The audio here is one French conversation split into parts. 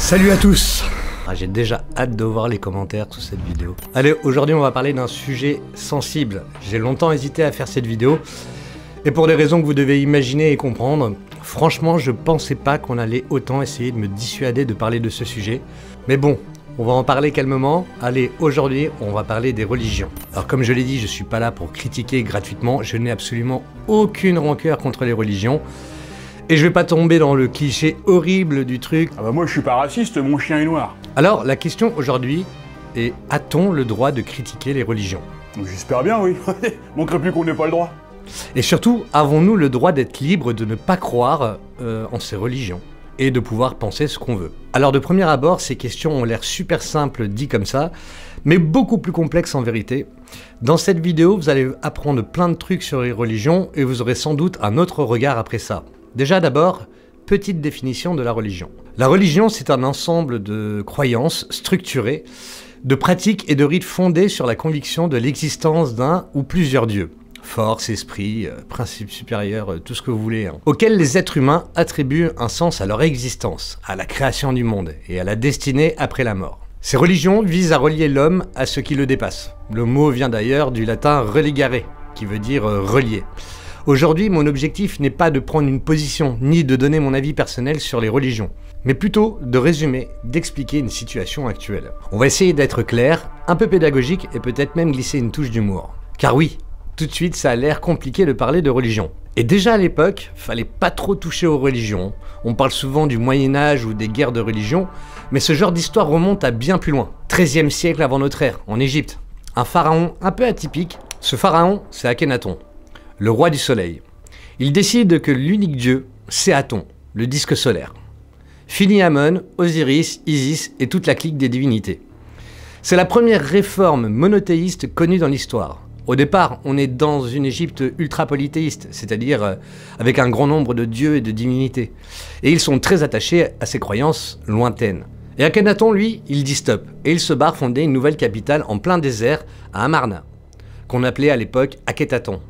Salut à tous. J'ai déjà hâte de voir les commentaires sous cette vidéo. Allez, aujourd'hui on va parler d'un sujet sensible. J'ai longtemps hésité à faire cette vidéo, et pour des raisons que vous devez imaginer et comprendre, franchement je pensais pas qu'on allait autant essayer de me dissuader de parler de ce sujet. Mais bon, on va en parler calmement. Allez, aujourd'hui on va parler des religions. Alors comme je l'ai dit, je suis pas là pour critiquer gratuitement, je n'ai absolument aucune rancœur contre les religions. Et je vais pas tomber dans le cliché horrible du truc. Ah bah moi je suis pas raciste, mon chien est noir. Alors la question aujourd'hui est, a-t-on le droit de critiquer les religions? J'espère bien, oui. Manquerait plus qu'on n'ait pas le droit. Et surtout, avons-nous le droit d'être libre de ne pas croire en ces religions et de pouvoir penser ce qu'on veut? Alors de premier abord, ces questions ont l'air super simples dit comme ça, mais beaucoup plus complexes en vérité. Dans cette vidéo, vous allez apprendre plein de trucs sur les religions et vous aurez sans doute un autre regard après ça. Déjà d'abord, petite définition de la religion. La religion, c'est un ensemble de croyances structurées, de pratiques et de rites fondés sur la conviction de l'existence d'un ou plusieurs dieux. Force, esprit, principe supérieur, tout ce que vous voulez, auxquels les êtres humains attribuent un sens à leur existence, à la création du monde et à la destinée après la mort. Ces religions visent à relier l'homme à ce qui le dépasse. Le mot vient d'ailleurs du latin religare, qui veut dire relier. Aujourd'hui, mon objectif n'est pas de prendre une position, ni de donner mon avis personnel sur les religions, mais plutôt de résumer, d'expliquer une situation actuelle. On va essayer d'être clair, un peu pédagogique et peut-être même glisser une touche d'humour. Car oui, tout de suite, ça a l'air compliqué de parler de religion. Et déjà à l'époque, fallait pas trop toucher aux religions. On parle souvent du Moyen-Âge ou des guerres de religion, mais ce genre d'histoire remonte à bien plus loin. 13e siècle avant notre ère, en Égypte. Un pharaon un peu atypique. Ce pharaon, c'est Akhenaton, le roi du soleil. Il décide que l'unique dieu, c'est Aton, le disque solaire. Fini Amon, Osiris, Isis et toute la clique des divinités. C'est la première réforme monothéiste connue dans l'histoire. Au départ, on est dans une Égypte ultra polythéiste, c'est-à-dire avec un grand nombre de dieux et de divinités. Et ils sont très attachés à ces croyances lointaines. Et Akhenaton, lui, il dit stop, et il se barre fonder une nouvelle capitale en plein désert, à Amarna, qu'on appelait à l'époque Akhetaton.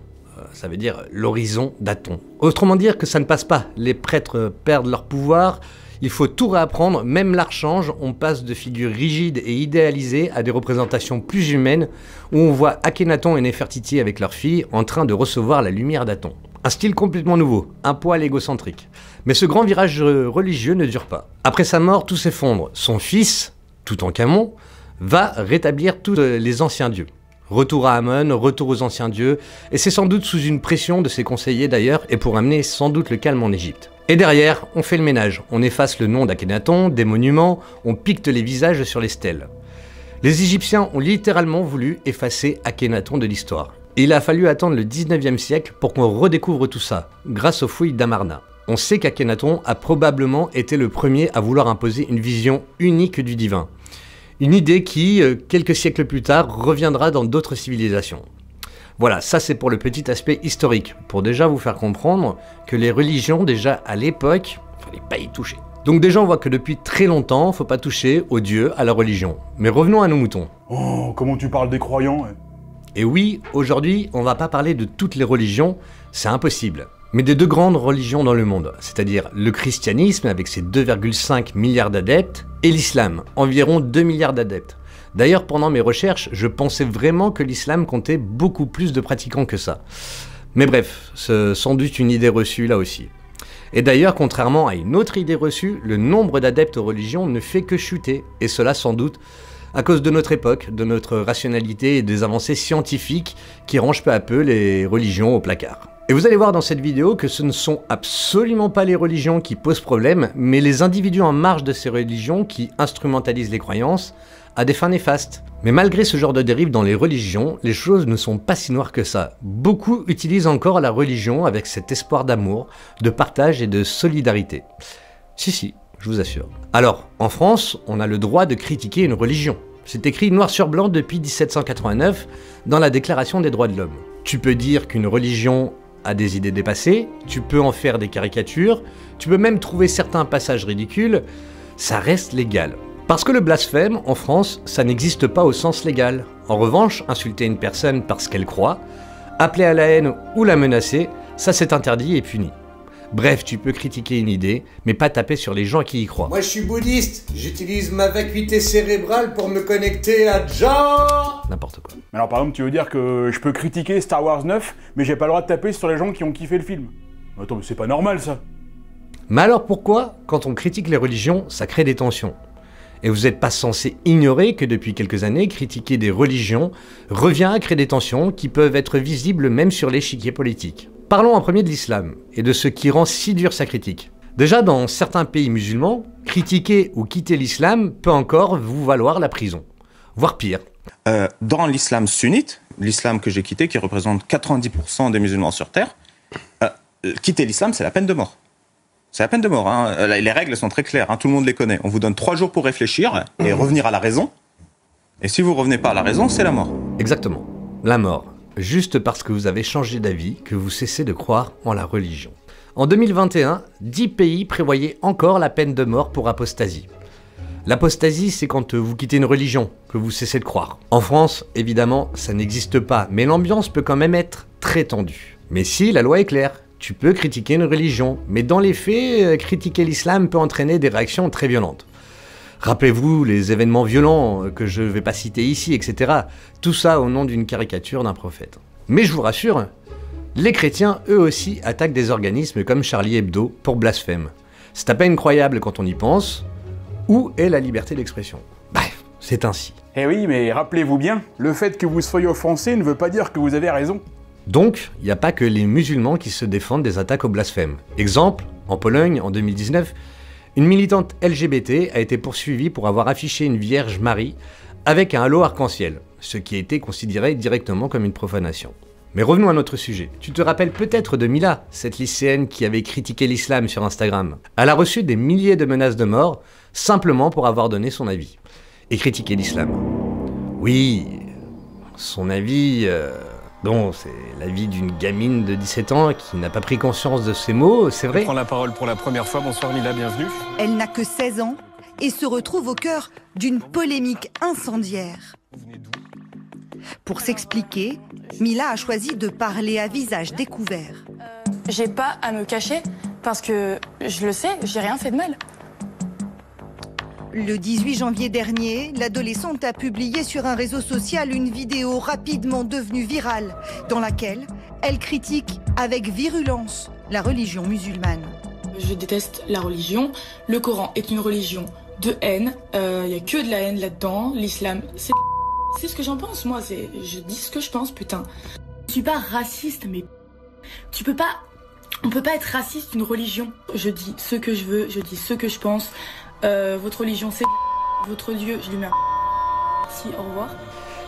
Ça veut dire l'horizon d'Aton. Autrement dire que ça ne passe pas, les prêtres perdent leur pouvoir, il faut tout réapprendre, même l'archange, on passe de figures rigides et idéalisées à des représentations plus humaines, où on voit Akhenaton et Néfertiti avec leur fille en train de recevoir la lumière d'Aton. Un style complètement nouveau, un poil égocentrique. Mais ce grand virage religieux ne dure pas. Après sa mort, tout s'effondre. Son fils, Toutankhamon, va rétablir tous les anciens dieux. Retour à Amon, retour aux anciens dieux, et c'est sans doute sous une pression de ses conseillers d'ailleurs, et pour amener sans doute le calme en Égypte. Et derrière, on fait le ménage, on efface le nom d'Akhenaton, des monuments, on picte les visages sur les stèles. Les Égyptiens ont littéralement voulu effacer Akhenaton de l'histoire. Et il a fallu attendre le 19e siècle pour qu'on redécouvre tout ça, grâce aux fouilles d'Amarna. On sait qu'Akhenaton a probablement été le premier à vouloir imposer une vision unique du divin. Une idée qui, quelques siècles plus tard, reviendra dans d'autres civilisations. Voilà, ça c'est pour le petit aspect historique, pour déjà vous faire comprendre que les religions, déjà à l'époque, fallait pas y toucher. Donc déjà on voit que depuis très longtemps, faut pas toucher aux dieux, à la religion. Mais revenons à nos moutons. Oh, comment tu parles des croyants, hein. Et oui, aujourd'hui, on va pas parler de toutes les religions, c'est impossible. Mais des deux grandes religions dans le monde, c'est-à-dire le christianisme avec ses 2,5 milliards d'adeptes, et l'islam, environ 2 milliards d'adeptes. D'ailleurs, pendant mes recherches, je pensais vraiment que l'islam comptait beaucoup plus de pratiquants que ça. Mais bref, c'est sans doute une idée reçue là aussi. Et d'ailleurs, contrairement à une autre idée reçue, le nombre d'adeptes aux religions ne fait que chuter, et cela sans doute à cause de notre époque, de notre rationalité et des avancées scientifiques qui rangent peu à peu les religions au placard. Et vous allez voir dans cette vidéo que ce ne sont absolument pas les religions qui posent problème, mais les individus en marge de ces religions qui instrumentalisent les croyances à des fins néfastes. Mais malgré ce genre de dérive dans les religions, les choses ne sont pas si noires que ça. Beaucoup utilisent encore la religion avec cet espoir d'amour, de partage et de solidarité. Si, je vous assure. Alors, en France, on a le droit de critiquer une religion. C'est écrit noir sur blanc depuis 1789 dans la Déclaration des droits de l'homme. Tu peux dire qu'une religion a des idées dépassées, tu peux en faire des caricatures, tu peux même trouver certains passages ridicules, ça reste légal. Parce que le blasphème, en France, ça n'existe pas au sens légal. En revanche, insulter une personne parce qu'elle croit, appeler à la haine ou la menacer, ça c'est interdit et puni. Bref, tu peux critiquer une idée, mais pas taper sur les gens qui y croient. Moi je suis bouddhiste, j'utilise ma vacuité cérébrale pour me connecter à Jah. N'importe quoi. Mais alors par exemple, tu veux dire que je peux critiquer Star Wars 9, mais j'ai pas le droit de taper sur les gens qui ont kiffé le film? Attends, mais c'est pas normal ça. Mais alors pourquoi, quand on critique les religions, ça crée des tensions? Et vous n'êtes pas censé ignorer que depuis quelques années, critiquer des religions revient à créer des tensions qui peuvent être visibles même sur l'échiquier politique. Parlons en premier de l'islam et de ce qui rend si dur sa critique. Déjà, dans certains pays musulmans, critiquer ou quitter l'islam peut encore vous valoir la prison, voire pire. Dans l'islam sunnite, l'islam que j'ai quitté, qui représente 90% des musulmans sur Terre, quitter l'islam, c'est la peine de mort. C'est la peine de mort. Hein. Les règles sont très claires, hein. Tout le monde les connaît. On vous donne 3 jours pour réfléchir et revenir à la raison. Et si vous revenez pas à la raison, c'est la mort. Exactement, la mort. Juste parce que vous avez changé d'avis, que vous cessez de croire en la religion. En 2021, 10 pays prévoyaient encore la peine de mort pour apostasie. L'apostasie, c'est quand vous quittez une religion, que vous cessez de croire. En France, évidemment, ça n'existe pas, mais l'ambiance peut quand même être très tendue. Mais si, la loi est claire. Tu peux critiquer une religion, mais dans les faits, critiquer l'islam peut entraîner des réactions très violentes. Rappelez-vous les événements violents que je ne vais pas citer ici, etc. Tout ça au nom d'une caricature d'un prophète. Mais je vous rassure, les chrétiens, eux aussi, attaquent des organismes comme Charlie Hebdo pour blasphème. C'est à peine incroyable quand on y pense. Où est la liberté d'expression? Bref, c'est ainsi. Eh oui, mais rappelez-vous bien, le fait que vous soyez offensé ne veut pas dire que vous avez raison. Donc, il n'y a pas que les musulmans qui se défendent des attaques au blasphème. Exemple, en Pologne, en 2019, une militante LGBT a été poursuivie pour avoir affiché une Vierge Marie avec un halo arc-en-ciel, ce qui a été considéré directement comme une profanation. Mais revenons à notre sujet. Tu te rappelles peut-être de Mila, cette lycéenne qui avait critiqué l'islam sur Instagram. Elle a reçu des milliers de menaces de mort, simplement pour avoir donné son avis. Et critiqué l'islam. Oui, son avis... Bon, c'est l'avis d'une gamine de 17 ans qui n'a pas pris conscience de ces mots, c'est vrai. Je prends la parole pour la première fois. Bonsoir Mila, bienvenue. Elle n'a que 16 ans et se retrouve au cœur d'une polémique incendiaire. Pour s'expliquer, Mila a choisi de parler à visage découvert. J'ai pas à me cacher parce que je le sais, j'ai rien fait de mal. Le 18 janvier dernier, l'adolescente a publié sur un réseau social une vidéo rapidement devenue virale dans laquelle elle critique avec virulence la religion musulmane. Je déteste la religion. Le Coran est une religion de haine. Il y a que de la haine là-dedans. L'islam, c'est ce que j'en pense, moi. Je dis ce que je pense, putain. Je suis pas raciste, mais on peut pas être raciste d'une religion. Je dis ce que je veux, je dis ce que je pense. Votre religion, c'est votre Dieu, je lui mets un... Merci, au revoir.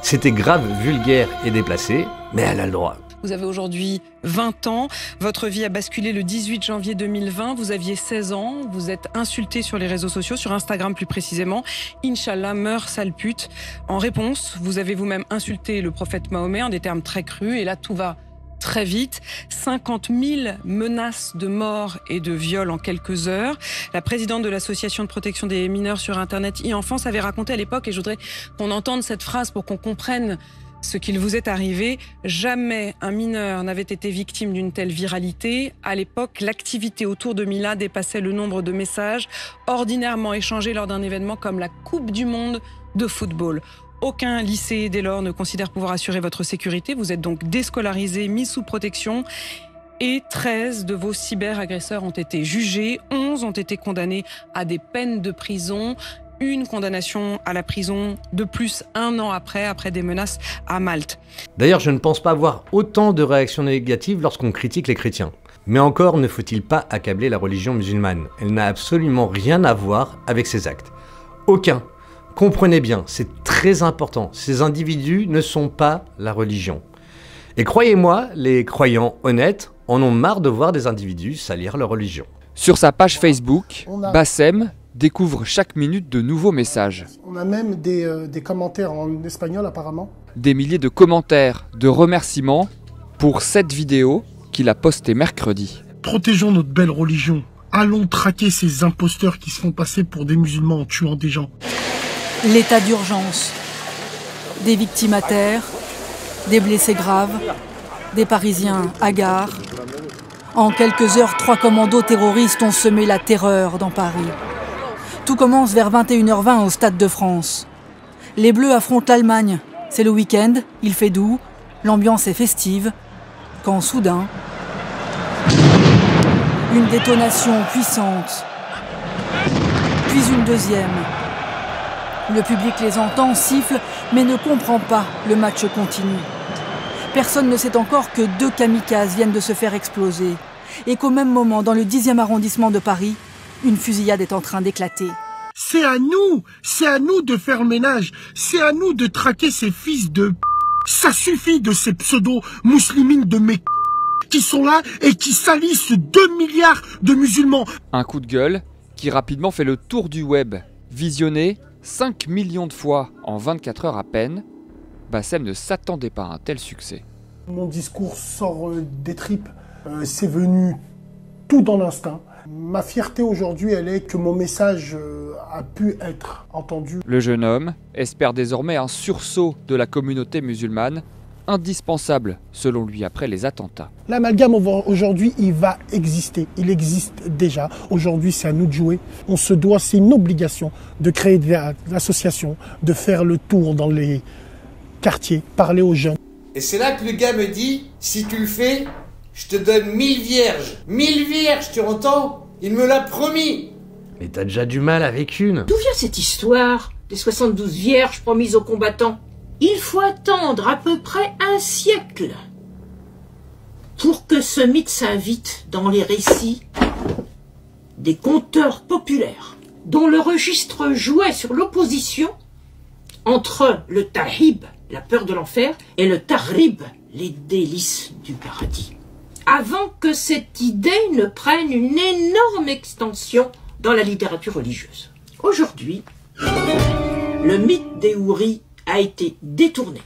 C'était grave, vulgaire et déplacé, mais elle a le droit. Vous avez aujourd'hui 20 ans, votre vie a basculé le 18 janvier 2020, vous aviez 16 ans, vous êtes insulté sur les réseaux sociaux, sur Instagram plus précisément. Inch'Allah, meurs, sale pute. En réponse, vous avez vous-même insulté le prophète Mahomet en des termes très crus, et là tout va très vite. 50 000 menaces de mort et de viol en quelques heures. La présidente de l'association de protection des mineurs sur Internet e-Enfance avait raconté à l'époque, et je voudrais qu'on entende cette phrase pour qu'on comprenne ce qu'il vous est arrivé. Jamais un mineur n'avait été victime d'une telle viralité. À l'époque, l'activité autour de Mila dépassait le nombre de messages ordinairement échangés lors d'un événement comme la Coupe du Monde de football. Aucun lycée, dès lors, ne considère pouvoir assurer votre sécurité. Vous êtes donc déscolarisé, mis sous protection. Et 13 de vos cyberagresseurs ont été jugés. 11 ont été condamnés à des peines de prison. Une condamnation à la prison de plus 1 an après des menaces à Malte. D'ailleurs, je ne pense pas avoir autant de réactions négatives lorsqu'on critique les chrétiens. Mais encore ne faut-il pas accabler la religion musulmane. Elle n'a absolument rien à voir avec ces actes. Aucun. Comprenez bien, c'est très important. Ces individus ne sont pas la religion. Et croyez-moi, les croyants honnêtes en ont marre de voir des individus salir leur religion. Sur sa page Facebook, Bassem découvre chaque minute de nouveaux messages. On a même des commentaires en espagnol apparemment. Des milliers de commentaires, de remerciements pour cette vidéo qu'il a postée mercredi. Protégeons notre belle religion. Allons traquer ces imposteurs qui se font passer pour des musulmans en tuant des gens. L'état d'urgence. Des victimes à terre, des blessés graves, des Parisiens hagards. En quelques heures, 3 commandos terroristes ont semé la terreur dans Paris. Tout commence vers 21h20 au Stade de France. Les Bleus affrontent l'Allemagne. C'est le week-end, il fait doux, l'ambiance est festive. Quand soudain, une détonation puissante, puis une deuxième. Le public les entend, siffle, mais ne comprend pas, le match continue. Personne ne sait encore que 2 kamikazes viennent de se faire exploser et qu'au même moment, dans le 10e arrondissement de Paris, une fusillade est en train d'éclater. C'est à nous de faire le ménage, c'est à nous de traquer ces fils de... Ça suffit de ces pseudo-muslimines de mes... qui sont là et qui salissent 2 milliards de musulmans. Un coup de gueule qui rapidement fait le tour du web. Visionné 5 millions de fois en 24 heures à peine, Bassem ne s'attendait pas à un tel succès. Mon discours sort des tripes, c'est venu tout dans l'instinct. Ma fierté aujourd'hui, elle est que mon message a pu être entendu. Le jeune homme espère désormais un sursaut de la communauté musulmane, indispensable selon lui après les attentats. L'amalgame aujourd'hui, il va exister, il existe déjà. Aujourd'hui, c'est à nous de jouer. On se doit, c'est une obligation de créer des associations, de faire le tour dans les quartiers, parler aux jeunes. Et c'est là que le gars me dit, si tu le fais, je te donne 1000 vierges. 1000 vierges, tu entends? Il me l'a promis. Mais t'as déjà du mal avec une. D'où vient cette histoire des 72 vierges promises aux combattants? Il faut attendre à peu près un siècle pour que ce mythe s'invite dans les récits des conteurs populaires, dont le registre jouait sur l'opposition entre le tahib, la peur de l'enfer, et le tarib, les délices du paradis, avant que cette idée ne prenne une énorme extension dans la littérature religieuse. Aujourd'hui, le mythe des houris a été détourné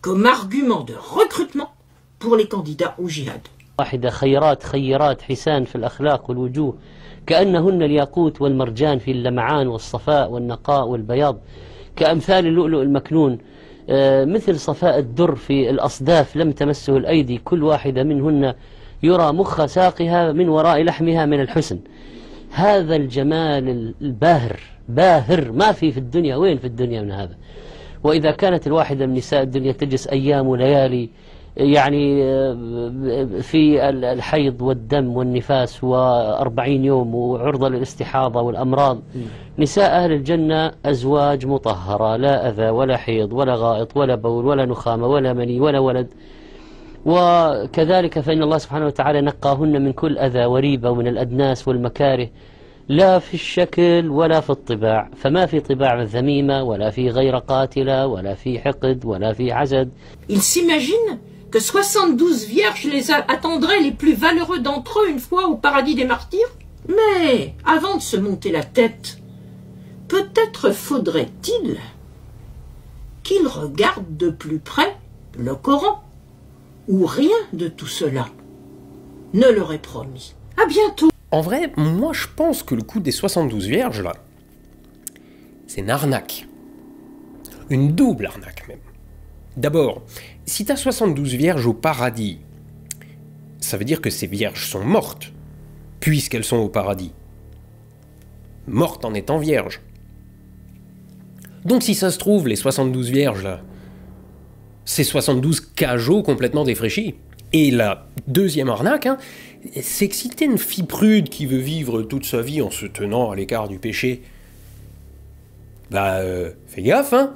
comme argument de recrutement pour les candidats au djihad. خيرات حسان في الأخلاق والوجوه كأنهن الياقوت والمرجان في اللمعان والصفاء والنقاء والبياض كأمثال اللؤلؤ المكنون مثل صفاء الدر في الأصداف لم تمسه الأيدي كل واحدة منهن يرى مخ ساقها من وراء لحمها من الحسن. هذا الجمال الباهر باهر ما في الدنيا، وين في الدنيا من هذا؟ وإذا كانت الواحدة من نساء الدنيا تجلس أيام وليالي يعني في الحيض والدم والنفاس و40 يوم وعرضة للاستحاضة والأمراض، نساء أهل الجنة أزواج مطهرة لا أذى ولا حيض ولا غائط ولا بول ولا نخامة ولا مني ولا ولد. وكذلك فإن الله سبحانه وتعالى نقاهن من كل أذى وريبة ومن الأدناس والمكاره، لا في الشكل ولا في الطباع، فما في طباع ذميمة ولا في غير قاتلة ولا في حقد ولا في حسد. Il s'imagine que 72 vierges les attendraient les plus valeureux d'entre eux une fois au paradis des martyrs. Mais avant de se monter la tête, peut-être faudrait-il qu'ils regardent de plus près le Coran, où rien de tout cela ne leur est promis. À bientôt. En vrai, moi je pense que le coup des 72 vierges là, c'est une arnaque. Une double arnaque même. D'abord, si t'as 72 vierges au paradis, ça veut dire que ces vierges sont mortes, puisqu'elles sont au paradis. Mortes en étant vierges. Donc si ça se trouve, les 72 vierges là, c'est 72 cajots complètement défraîchis. Et la deuxième arnaque, hein, c'est que si t'es une fille prude qui veut vivre toute sa vie en se tenant à l'écart du péché, bah fais gaffe, hein.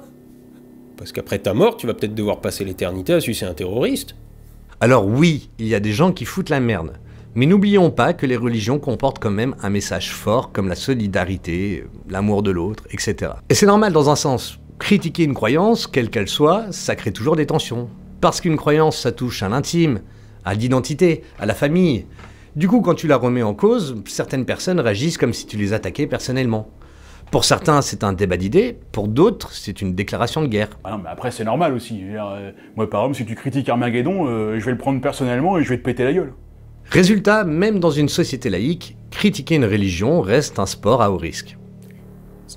Parce qu'après ta mort, tu vas peut-être devoir passer l'éternité à sucer un terroriste. Alors oui, il y a des gens qui foutent la merde. Mais n'oublions pas que les religions comportent quand même un message fort comme la solidarité, l'amour de l'autre, etc. Et c'est normal dans un sens. Critiquer une croyance, quelle qu'elle soit, ça crée toujours des tensions. Parce qu'une croyance, ça touche à l'intime, à l'identité, à la famille. Du coup, quand tu la remets en cause, certaines personnes réagissent comme si tu les attaquais personnellement. Pour certains, c'est un débat d'idées, pour d'autres, c'est une déclaration de guerre. Ah non, mais après, c'est normal aussi. Moi, par exemple, si tu critiques Armageddon, je vais le prendre personnellement et je vais te péter la gueule. Résultat, même dans une société laïque, critiquer une religion reste un sport à haut risque.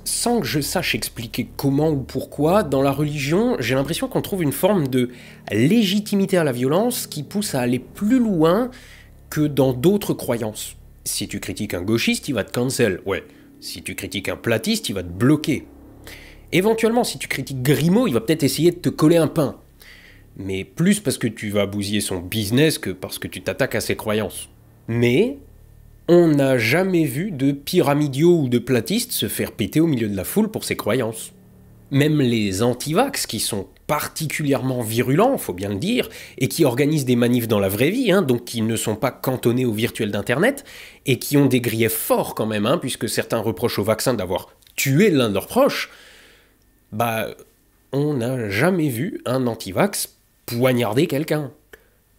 Sans que je sache expliquer comment ou pourquoi, dans la religion, j'ai l'impression qu'on trouve une forme de légitimité à la violence qui pousse à aller plus loin que dans d'autres croyances. Si tu critiques un gauchiste, il va te cancel, ouais. Si tu critiques un platiste, il va te bloquer. Éventuellement, si tu critiques Grimaud, il va peut-être essayer de te coller un pain. Mais plus parce que tu vas bousiller son business que parce que tu t'attaques à ses croyances. Mais on n'a jamais vu de pyramidiaux ou de platistes se faire péter au milieu de la foule pour ses croyances. Même les anti-vax, qui sont particulièrement virulents, faut bien le dire, et qui organisent des manifs dans la vraie vie, donc qui ne sont pas cantonnés au virtuel d'Internet, et qui ont des griefs forts quand même, puisque certains reprochent au vaccin d'avoir tué l'un de leurs proches, on n'a jamais vu un anti-vax poignarder quelqu'un.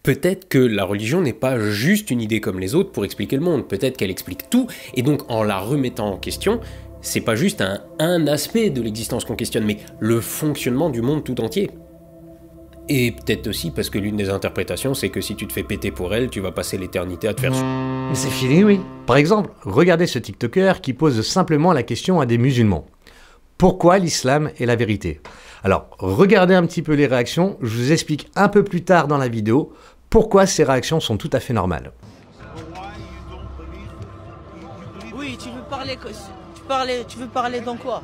Peut-être que la religion n'est pas juste une idée comme les autres pour expliquer le monde, peut-être qu'elle explique tout, et donc en la remettant en question, c'est pas juste un aspect de l'existence qu'on questionne, mais le fonctionnement du monde tout entier. Et peut-être aussi parce que l'une des interprétations, c'est que si tu te fais péter pour elle, tu vas passer l'éternité à te faire... Mais c'est fini, oui. Par exemple, regardez ce TikToker qui pose simplement la question à des musulmans. Pourquoi l'islam est la vérité? Alors, regardez un petit peu les réactions, je vous explique un peu plus tard dans la vidéo pourquoi ces réactions sont tout à fait normales. Oui, tu veux parler dans quoi?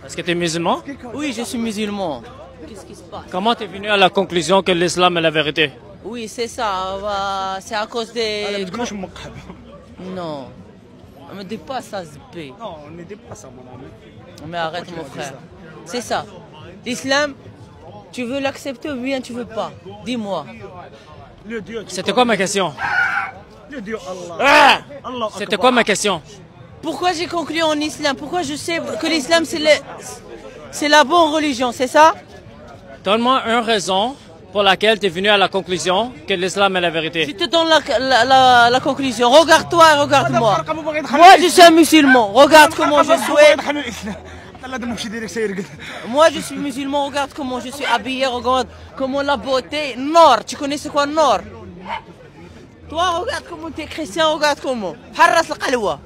Est-ce que tu es musulman? Oui, je suis musulman. Qu'est-ce qui se passe? Comment tu es venu à la conclusion que l'islam est la vérité? Oui, c'est ça. C'est à cause des... Non. On me dit pas ça, Zbé. Non, on ne dit pas ça, mon ami. Mais arrête, mon frère. C'est ça. L'islam, tu veux l'accepter ou bien tu veux pas? Dis-moi. C'était quoi ma question? Le Dieu Allah. C'était quoi ma question? Pourquoi j'ai conclu en islam? Pourquoi je sais que l'islam c'est la bonne religion, c'est ça? Donne-moi une raison pour laquelle tu es venu à la conclusion que l'islam est la vérité. Je te donne la conclusion. Regarde-toi et regarde-moi. Moi, je suis un musulman. Regarde comment je suis. Moi, je suis musulman. Regarde comment je suis habillé. Regarde comment la beauté. Nord. Tu connais c'est quoi Nord? Toi, regarde comment tu es chrétien. Regarde comment. Harras al-qalwa.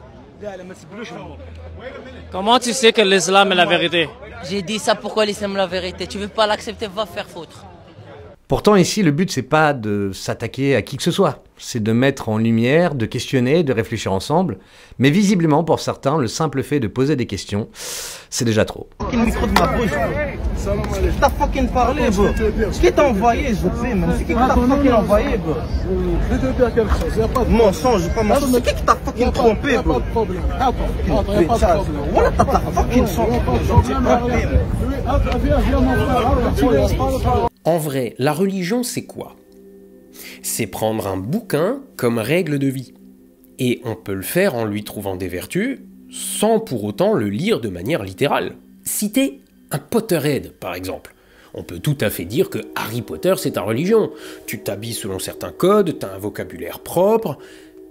Comment tu sais que l'islam est la vérité? J'ai dit ça pourquoi l'islam est la vérité. Tu veux pas l'accepter, va faire foutre. Pourtant ici, le but c'est pas de s'attaquer à qui que ce soit, c'est de mettre en lumière, de questionner, de réfléchir ensemble, mais visiblement pour certains, le simple fait de poser des questions, c'est déjà trop. Le micro de ma bouche. T'as fucking parlé, bro. Qui t'a envoyé, je sais, man. C'est qui t'a fucking envoyé, bro? Je vais te dire quelque chose, y'a pas de mensonge, pas mensonge. C'est qui t'a fucking trompé, bro? Voilà, t'as fucking En vrai, la religion, c'est quoi? C'est prendre un bouquin comme règle de vie. Et on peut le faire en lui trouvant des vertus, sans pour autant le lire de manière littérale. Si t'es un Potterhead, par exemple, on peut tout à fait dire que Harry Potter, c'est ta religion. Tu t'habilles selon certains codes, t'as un vocabulaire propre,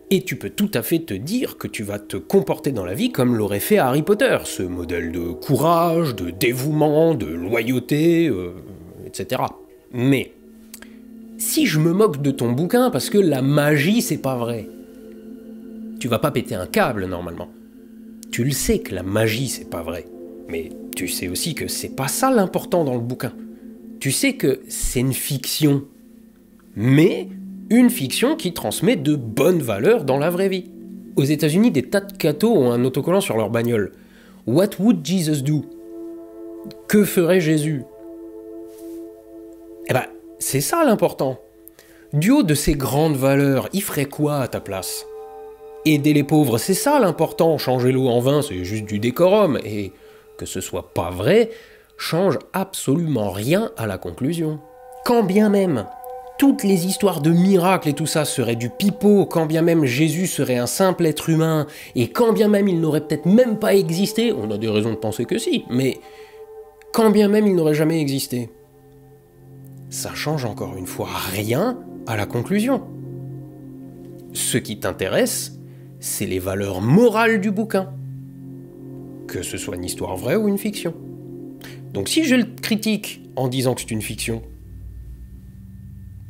et tu peux tout à fait te dire que tu vas te comporter dans la vie comme l'aurait fait Harry Potter, ce modèle de courage, de dévouement, de loyauté, etc. Mais, si je me moque de ton bouquin parce que la magie c'est pas vrai, tu vas pas péter un câble normalement. Tu le sais que la magie c'est pas vrai, mais tu sais aussi que c'est pas ça l'important dans le bouquin. Tu sais que c'est une fiction, mais une fiction qui transmet de bonnes valeurs dans la vraie vie. Aux États-Unis, des tas de cathos ont un autocollant sur leur bagnole. What would Jesus do? Que ferait Jésus? Eh ben, c'est ça l'important. Du haut de ces grandes valeurs, il ferait quoi à ta place? Aider les pauvres, c'est ça l'important. Changer l'eau en vin, c'est juste du décorum. Et que ce soit pas vrai, change absolument rien à la conclusion. Quand bien même toutes les histoires de miracles et tout ça seraient du pipeau, quand bien même Jésus serait un simple être humain, et quand bien même il n'aurait peut-être même pas existé, on a des raisons de penser que si, mais quand bien même il n'aurait jamais existé, ça change encore une fois rien à la conclusion. Ce qui t'intéresse, c'est les valeurs morales du bouquin. Que ce soit une histoire vraie ou une fiction. Donc si je le critique en disant que c'est une fiction,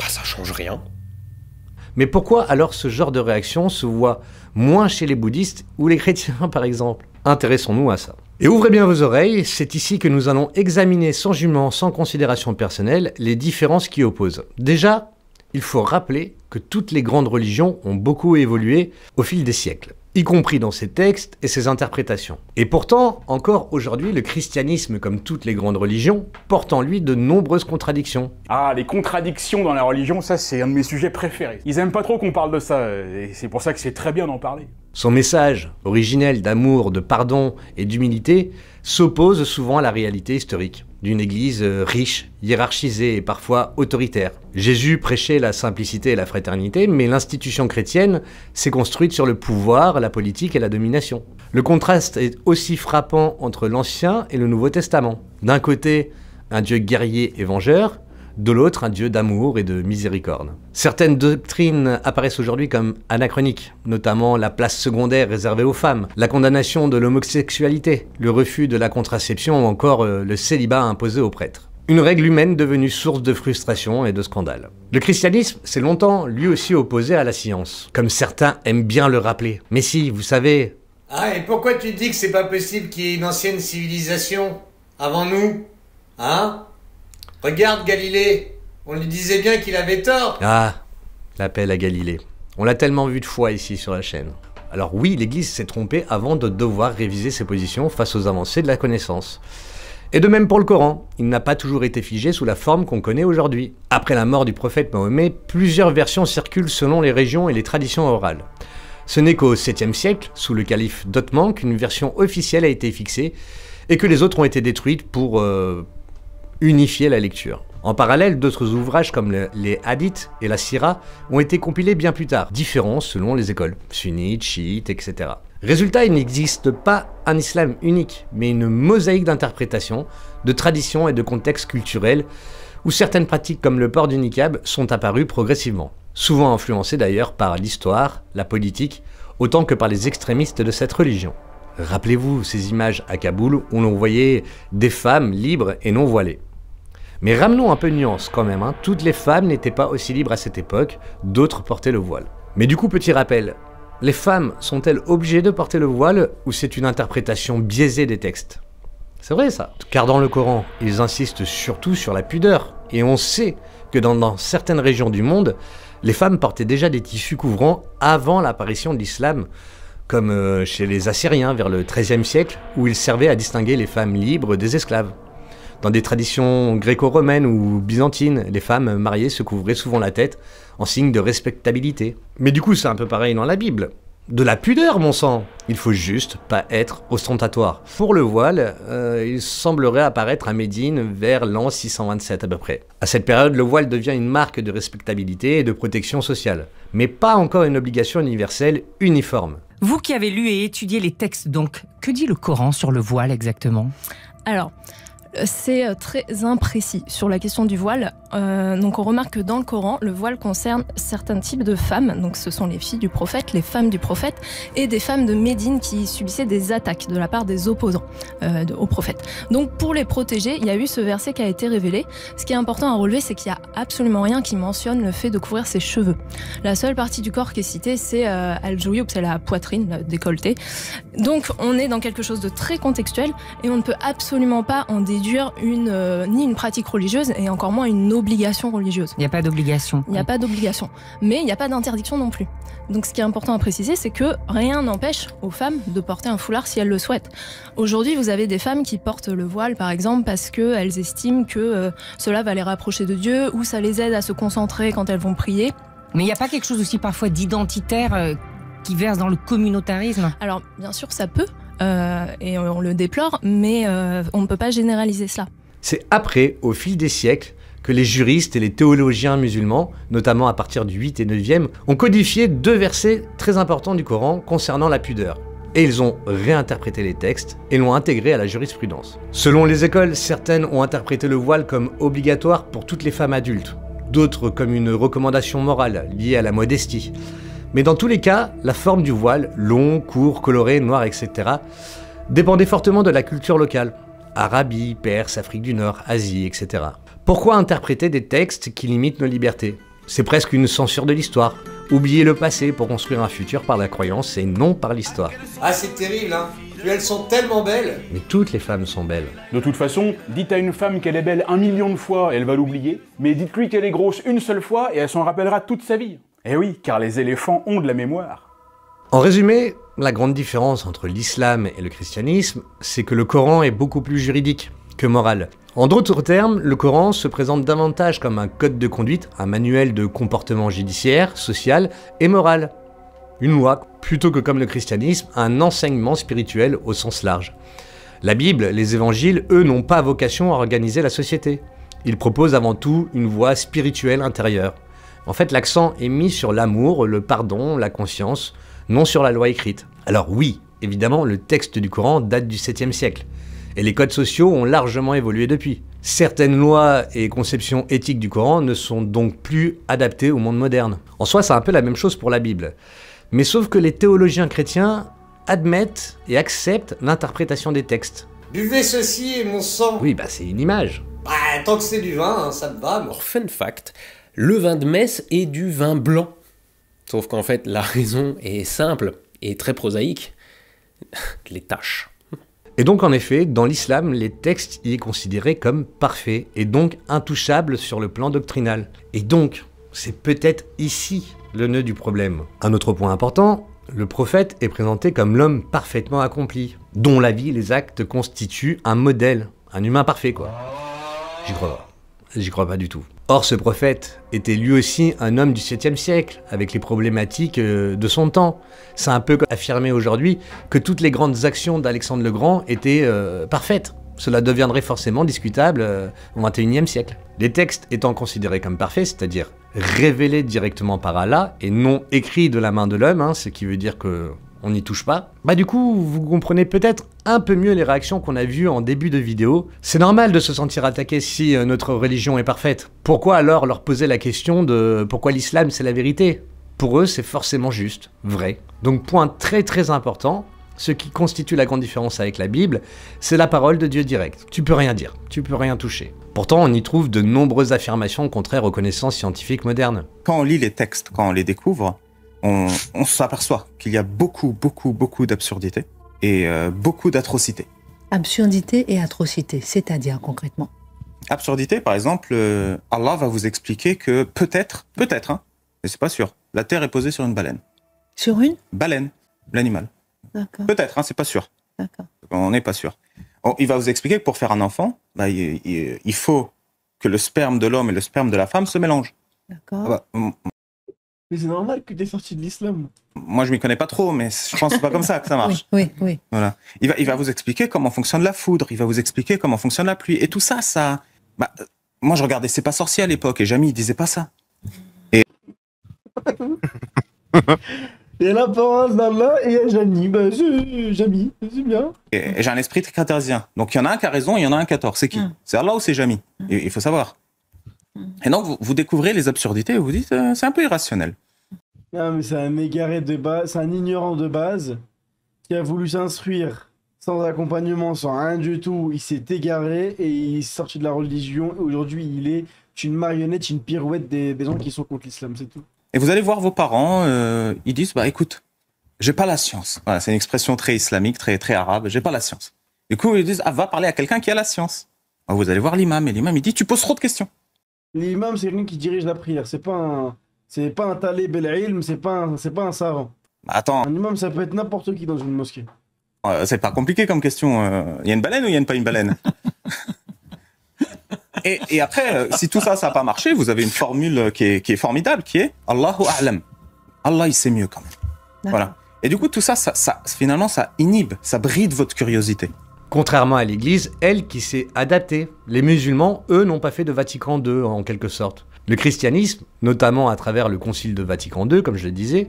ça change rien. Mais pourquoi alors ce genre de réaction se voit moins chez les bouddhistes ou les chrétiens par exemple? Intéressons-nous à ça. Et ouvrez bien vos oreilles, c'est ici que nous allons examiner sans jugement, sans considération personnelle, les différences qui opposent. Déjà, Il faut rappeler que toutes les grandes religions ont beaucoup évolué au fil des siècles, y compris dans ses textes et ses interprétations. Et pourtant, encore aujourd'hui, le christianisme, comme toutes les grandes religions, porte en lui de nombreuses contradictions. Ah, les contradictions dans la religion, ça c'est un de mes sujets préférés. Ils aiment pas trop qu'on parle de ça, et c'est pour ça que c'est très bien d'en parler. Son message, originel d'amour, de pardon et d'humilité, s'oppose souvent à la réalité historique d'une église riche, hiérarchisée et parfois autoritaire. Jésus prêchait la simplicité et la fraternité, mais l'institution chrétienne s'est construite sur le pouvoir, la politique et la domination. Le contraste est aussi frappant entre l'Ancien et le Nouveau Testament. D'un côté, un Dieu guerrier et vengeur, de l'autre, un Dieu d'amour et de miséricorde. Certaines doctrines apparaissent aujourd'hui comme anachroniques, notamment la place secondaire réservée aux femmes, la condamnation de l'homosexualité, le refus de la contraception ou encore le célibat imposé aux prêtres. Une règle humaine devenue source de frustration et de scandale. Le christianisme s'est longtemps lui aussi opposé à la science, comme certains aiment bien le rappeler. Mais si, vous savez... Ah, et pourquoi tu dis que c'est pas possible qu'il y ait une ancienne civilisation avant nous? Hein? Regarde Galilée, on lui disait bien qu'il avait tort. Ah, l'appel à Galilée. On l'a tellement vu de fois ici sur la chaîne. Alors oui, l'Église s'est trompée avant de devoir réviser ses positions face aux avancées de la connaissance. Et de même pour le Coran, il n'a pas toujours été figé sous la forme qu'on connaît aujourd'hui. Après la mort du prophète Mahomet, plusieurs versions circulent selon les régions et les traditions orales. Ce n'est qu'au 7e siècle, sous le calife d'Othman, qu'une version officielle a été fixée et que les autres ont été détruites pour... unifier la lecture. En parallèle, d'autres ouvrages comme les hadiths et la sira ont été compilés bien plus tard, différents selon les écoles, sunnites, chiites, etc. Résultat, il n'existe pas un islam unique, mais une mosaïque d'interprétations, de traditions et de contextes culturels, où certaines pratiques comme le port du niqab sont apparues progressivement, souvent influencées d'ailleurs par l'histoire, la politique, autant que par les extrémistes de cette religion. Rappelez-vous ces images à Kaboul où l'on voyait des femmes libres et non voilées. Mais ramenons un peu de nuance quand même, hein. Toutes les femmes n'étaient pas aussi libres à cette époque, d'autres portaient le voile. Mais du coup, petit rappel, les femmes sont-elles obligées de porter le voile ou c'est une interprétation biaisée des textes? C'est vrai ça. Car dans le Coran, ils insistent surtout sur la pudeur. Et on sait que dans certaines régions du monde, les femmes portaient déjà des tissus couvrants avant l'apparition de l'islam, comme chez les Assyriens vers le XIIIe siècle, où ils servaient à distinguer les femmes libres des esclaves. Dans des traditions gréco-romaines ou byzantines, les femmes mariées se couvraient souvent la tête en signe de respectabilité. Mais du coup, c'est un peu pareil dans la Bible. De la pudeur, mon sang! Il faut juste pas être ostentatoire. Pour le voile, il semblerait apparaître à Médine vers l'an 627 à peu près. À cette période, le voile devient une marque de respectabilité et de protection sociale, mais pas encore une obligation universelle uniforme. Vous qui avez lu et étudié les textes, donc, que dit le Coran sur le voile exactement? Alors, c'est très imprécis sur la question du voile. Donc on remarque que dans le Coran, le voile concerne certains types de femmes. Donc ce sont les filles du prophète, les femmes du prophète et des femmes de Médine qui subissaient des attaques de la part des opposants au prophète. Donc pour les protéger, il y a eu ce verset qui a été révélé. Ce qui est important à relever, c'est qu'il n'y a absolument rien qui mentionne le fait de couvrir ses cheveux. La seule partie du corps qui est citée, c'est al-Jouyoub, c'est la poitrine, le décolleté. Donc on est dans quelque chose de très contextuel et on ne peut absolument pas en déduire ni une pratique religieuse et encore moins une obligation religieuse. Il n'y a pas d'obligation. Il n'y a pas d'obligation, mais il n'y a pas d'interdiction non plus. Donc ce qui est important à préciser, c'est que rien n'empêche aux femmes de porter un foulard si elles le souhaitent. Aujourd'hui, vous avez des femmes qui portent le voile, par exemple, parce qu'elles estiment que cela va les rapprocher de Dieu ou ça les aide à se concentrer quand elles vont prier. Mais il n'y a pas quelque chose aussi parfois d'identitaire qui verse dans le communautarisme? Alors, bien sûr, ça peut. Et on le déplore, mais on ne peut pas généraliser cela. C'est après, au fil des siècles, que les juristes et les théologiens musulmans, notamment à partir du 8 et 9e, ont codifié deux versets très importants du Coran concernant la pudeur. Et ils ont réinterprété les textes et l'ont intégré à la jurisprudence. Selon les écoles, certaines ont interprété le voile comme obligatoire pour toutes les femmes adultes, d'autres comme une recommandation morale liée à la modestie. Mais dans tous les cas, la forme du voile, long, court, coloré, noir, etc., dépendait fortement de la culture locale. Arabie, Perse, Afrique du Nord, Asie, etc. Pourquoi interpréter des textes qui limitent nos libertés? C'est presque une censure de l'histoire. Oublier le passé pour construire un futur par la croyance et non par l'histoire. Ah, c'est terrible, hein. Puis elles sont tellement belles. Mais toutes les femmes sont belles. De toute façon, dites à une femme qu'elle est belle 1 million de fois et elle va l'oublier, mais dites-lui qu'elle est grosse une seule fois et elle s'en rappellera toute sa vie. Eh oui, car les éléphants ont de la mémoire. En résumé, la grande différence entre l'islam et le christianisme, c'est que le Coran est beaucoup plus juridique que moral. En d'autres termes, le Coran se présente davantage comme un code de conduite, un manuel de comportement judiciaire, social et moral. Une loi, plutôt que comme le christianisme, un enseignement spirituel au sens large. La Bible, les évangiles, eux, n'ont pas vocation à organiser la société. Ils proposent avant tout une voie spirituelle intérieure. En fait, l'accent est mis sur l'amour, le pardon, la conscience, non sur la loi écrite. Alors oui, évidemment, le texte du Coran date du 7e siècle. Et les codes sociaux ont largement évolué depuis. Certaines lois et conceptions éthiques du Coran ne sont donc plus adaptées au monde moderne. En soi, c'est un peu la même chose pour la Bible. Mais sauf que les théologiens chrétiens admettent et acceptent l'interprétation des textes. Buvez ceci et mon sang. Oui, bah c'est une image. Bah, tant que c'est du vin, hein, ça me va. Alors, fun fact, le vin de messe est du vin blanc. Sauf qu'en fait, la raison est simple et très prosaïque. Les taches. Et donc en effet, dans l'islam, les textes y est considéré comme parfaits et donc intouchables sur le plan doctrinal. Et donc, c'est peut-être ici le nœud du problème. Un autre point important, le prophète est présenté comme l'homme parfaitement accompli, dont la vie et les actes constituent un modèle, un humain parfait quoi. J'y crois pas. J'y crois pas du tout. Or, ce prophète était lui aussi un homme du 7e siècle, avec les problématiques de son temps. C'est un peu comme affirmer aujourd'hui que toutes les grandes actions d'Alexandre le Grand étaient parfaites. Cela deviendrait forcément discutable au 21e siècle. Les textes étant considérés comme parfaits, c'est-à-dire révélés directement par Allah et non écrits de la main de l'homme, ce qui veut dire que on n'y touche pas, bah du coup, vous comprenez peut-être un peu mieux les réactions qu'on a vues en début de vidéo. C'est normal de se sentir attaqué si notre religion est parfaite. Pourquoi alors leur poser la question de pourquoi l'islam c'est la vérité? Pour eux, c'est forcément juste, vrai. Donc point très très important, ce qui constitue la grande différence avec la Bible, c'est la parole de Dieu directe. Tu peux rien dire, tu peux rien toucher. Pourtant, on y trouve de nombreuses affirmations contraires aux connaissances scientifiques modernes. Quand on lit les textes, quand on les découvre, on s'aperçoit qu'il y a beaucoup d'absurdités et beaucoup d'atrocités. Absurdité et atrocité, c'est-à-dire concrètement? Absurdité, par exemple, Allah va vous expliquer que peut-être, hein, mais c'est pas sûr, la Terre est posée sur une baleine. Sur une? Baleine, l'animal. D'accord. Peut-être, hein, c'est pas sûr. D'accord. On n'est pas sûr. Il va vous expliquer que pour faire un enfant, bah, il faut que le sperme de l'homme et le sperme de la femme se mélangent. D'accord. Mais c'est normal que t'es sorti de l'islam. Moi, je m'y connais pas trop, mais je pense que c'est pas comme ça que ça marche. Oui. Voilà. Il va vous expliquer comment fonctionne la foudre, il va vous expliquer comment fonctionne la pluie. Et tout ça, bah, moi, je regardais C'est pas sorcier à l'époque, et Jamy, il disait pas ça. Et... Il y a la parole d'Allah et il y a Jamy. Bah, Jamy, c'est bien. Et j'ai un esprit très cartésien. Donc, il y en a un qui a raison, il y en a un qui a tort. C'est qui? C'est Allah ou c'est Jamy? Il faut savoir. Et donc, vous découvrez les absurdités et vous dites, c'est un peu irrationnel. Non, mais c'est un égaré de base, c'est un ignorant de base qui a voulu s'instruire sans accompagnement, sans rien du tout. Il s'est égaré et il est sorti de la religion. Aujourd'hui, il est une marionnette, une pirouette des gens qui sont contre l'islam, c'est tout. Et vous allez voir vos parents, ils disent, bah écoute, j'ai pas la science. Voilà, c'est une expression très islamique, très arabe, j'ai pas la science. Du coup, ils disent, va parler à quelqu'un qui a la science. Alors, vous allez voir l'imam, et l'imam, il dit, tu poses trop de questions. L'imam, c'est quelqu'un qui dirige la prière, c'est pas un talib el-ilm, c'est pas un savant. Attends. Un imam, ça peut être n'importe qui dans une mosquée. C'est pas compliqué comme question. Il y a une baleine ou il y a pas une baleine? et après, si tout ça n'a pas marché, vous avez une formule qui est formidable, qui est Allahu a'lam. Allah, il sait mieux quand même. Voilà. Et du coup, tout ça, finalement, ça inhibe, ça bride votre curiosité. Contrairement à l'Église, elle qui s'est adaptée. Les musulmans, eux, n'ont pas fait de Vatican II, en quelque sorte. Le christianisme, notamment à travers le Concile de Vatican II, comme je le disais,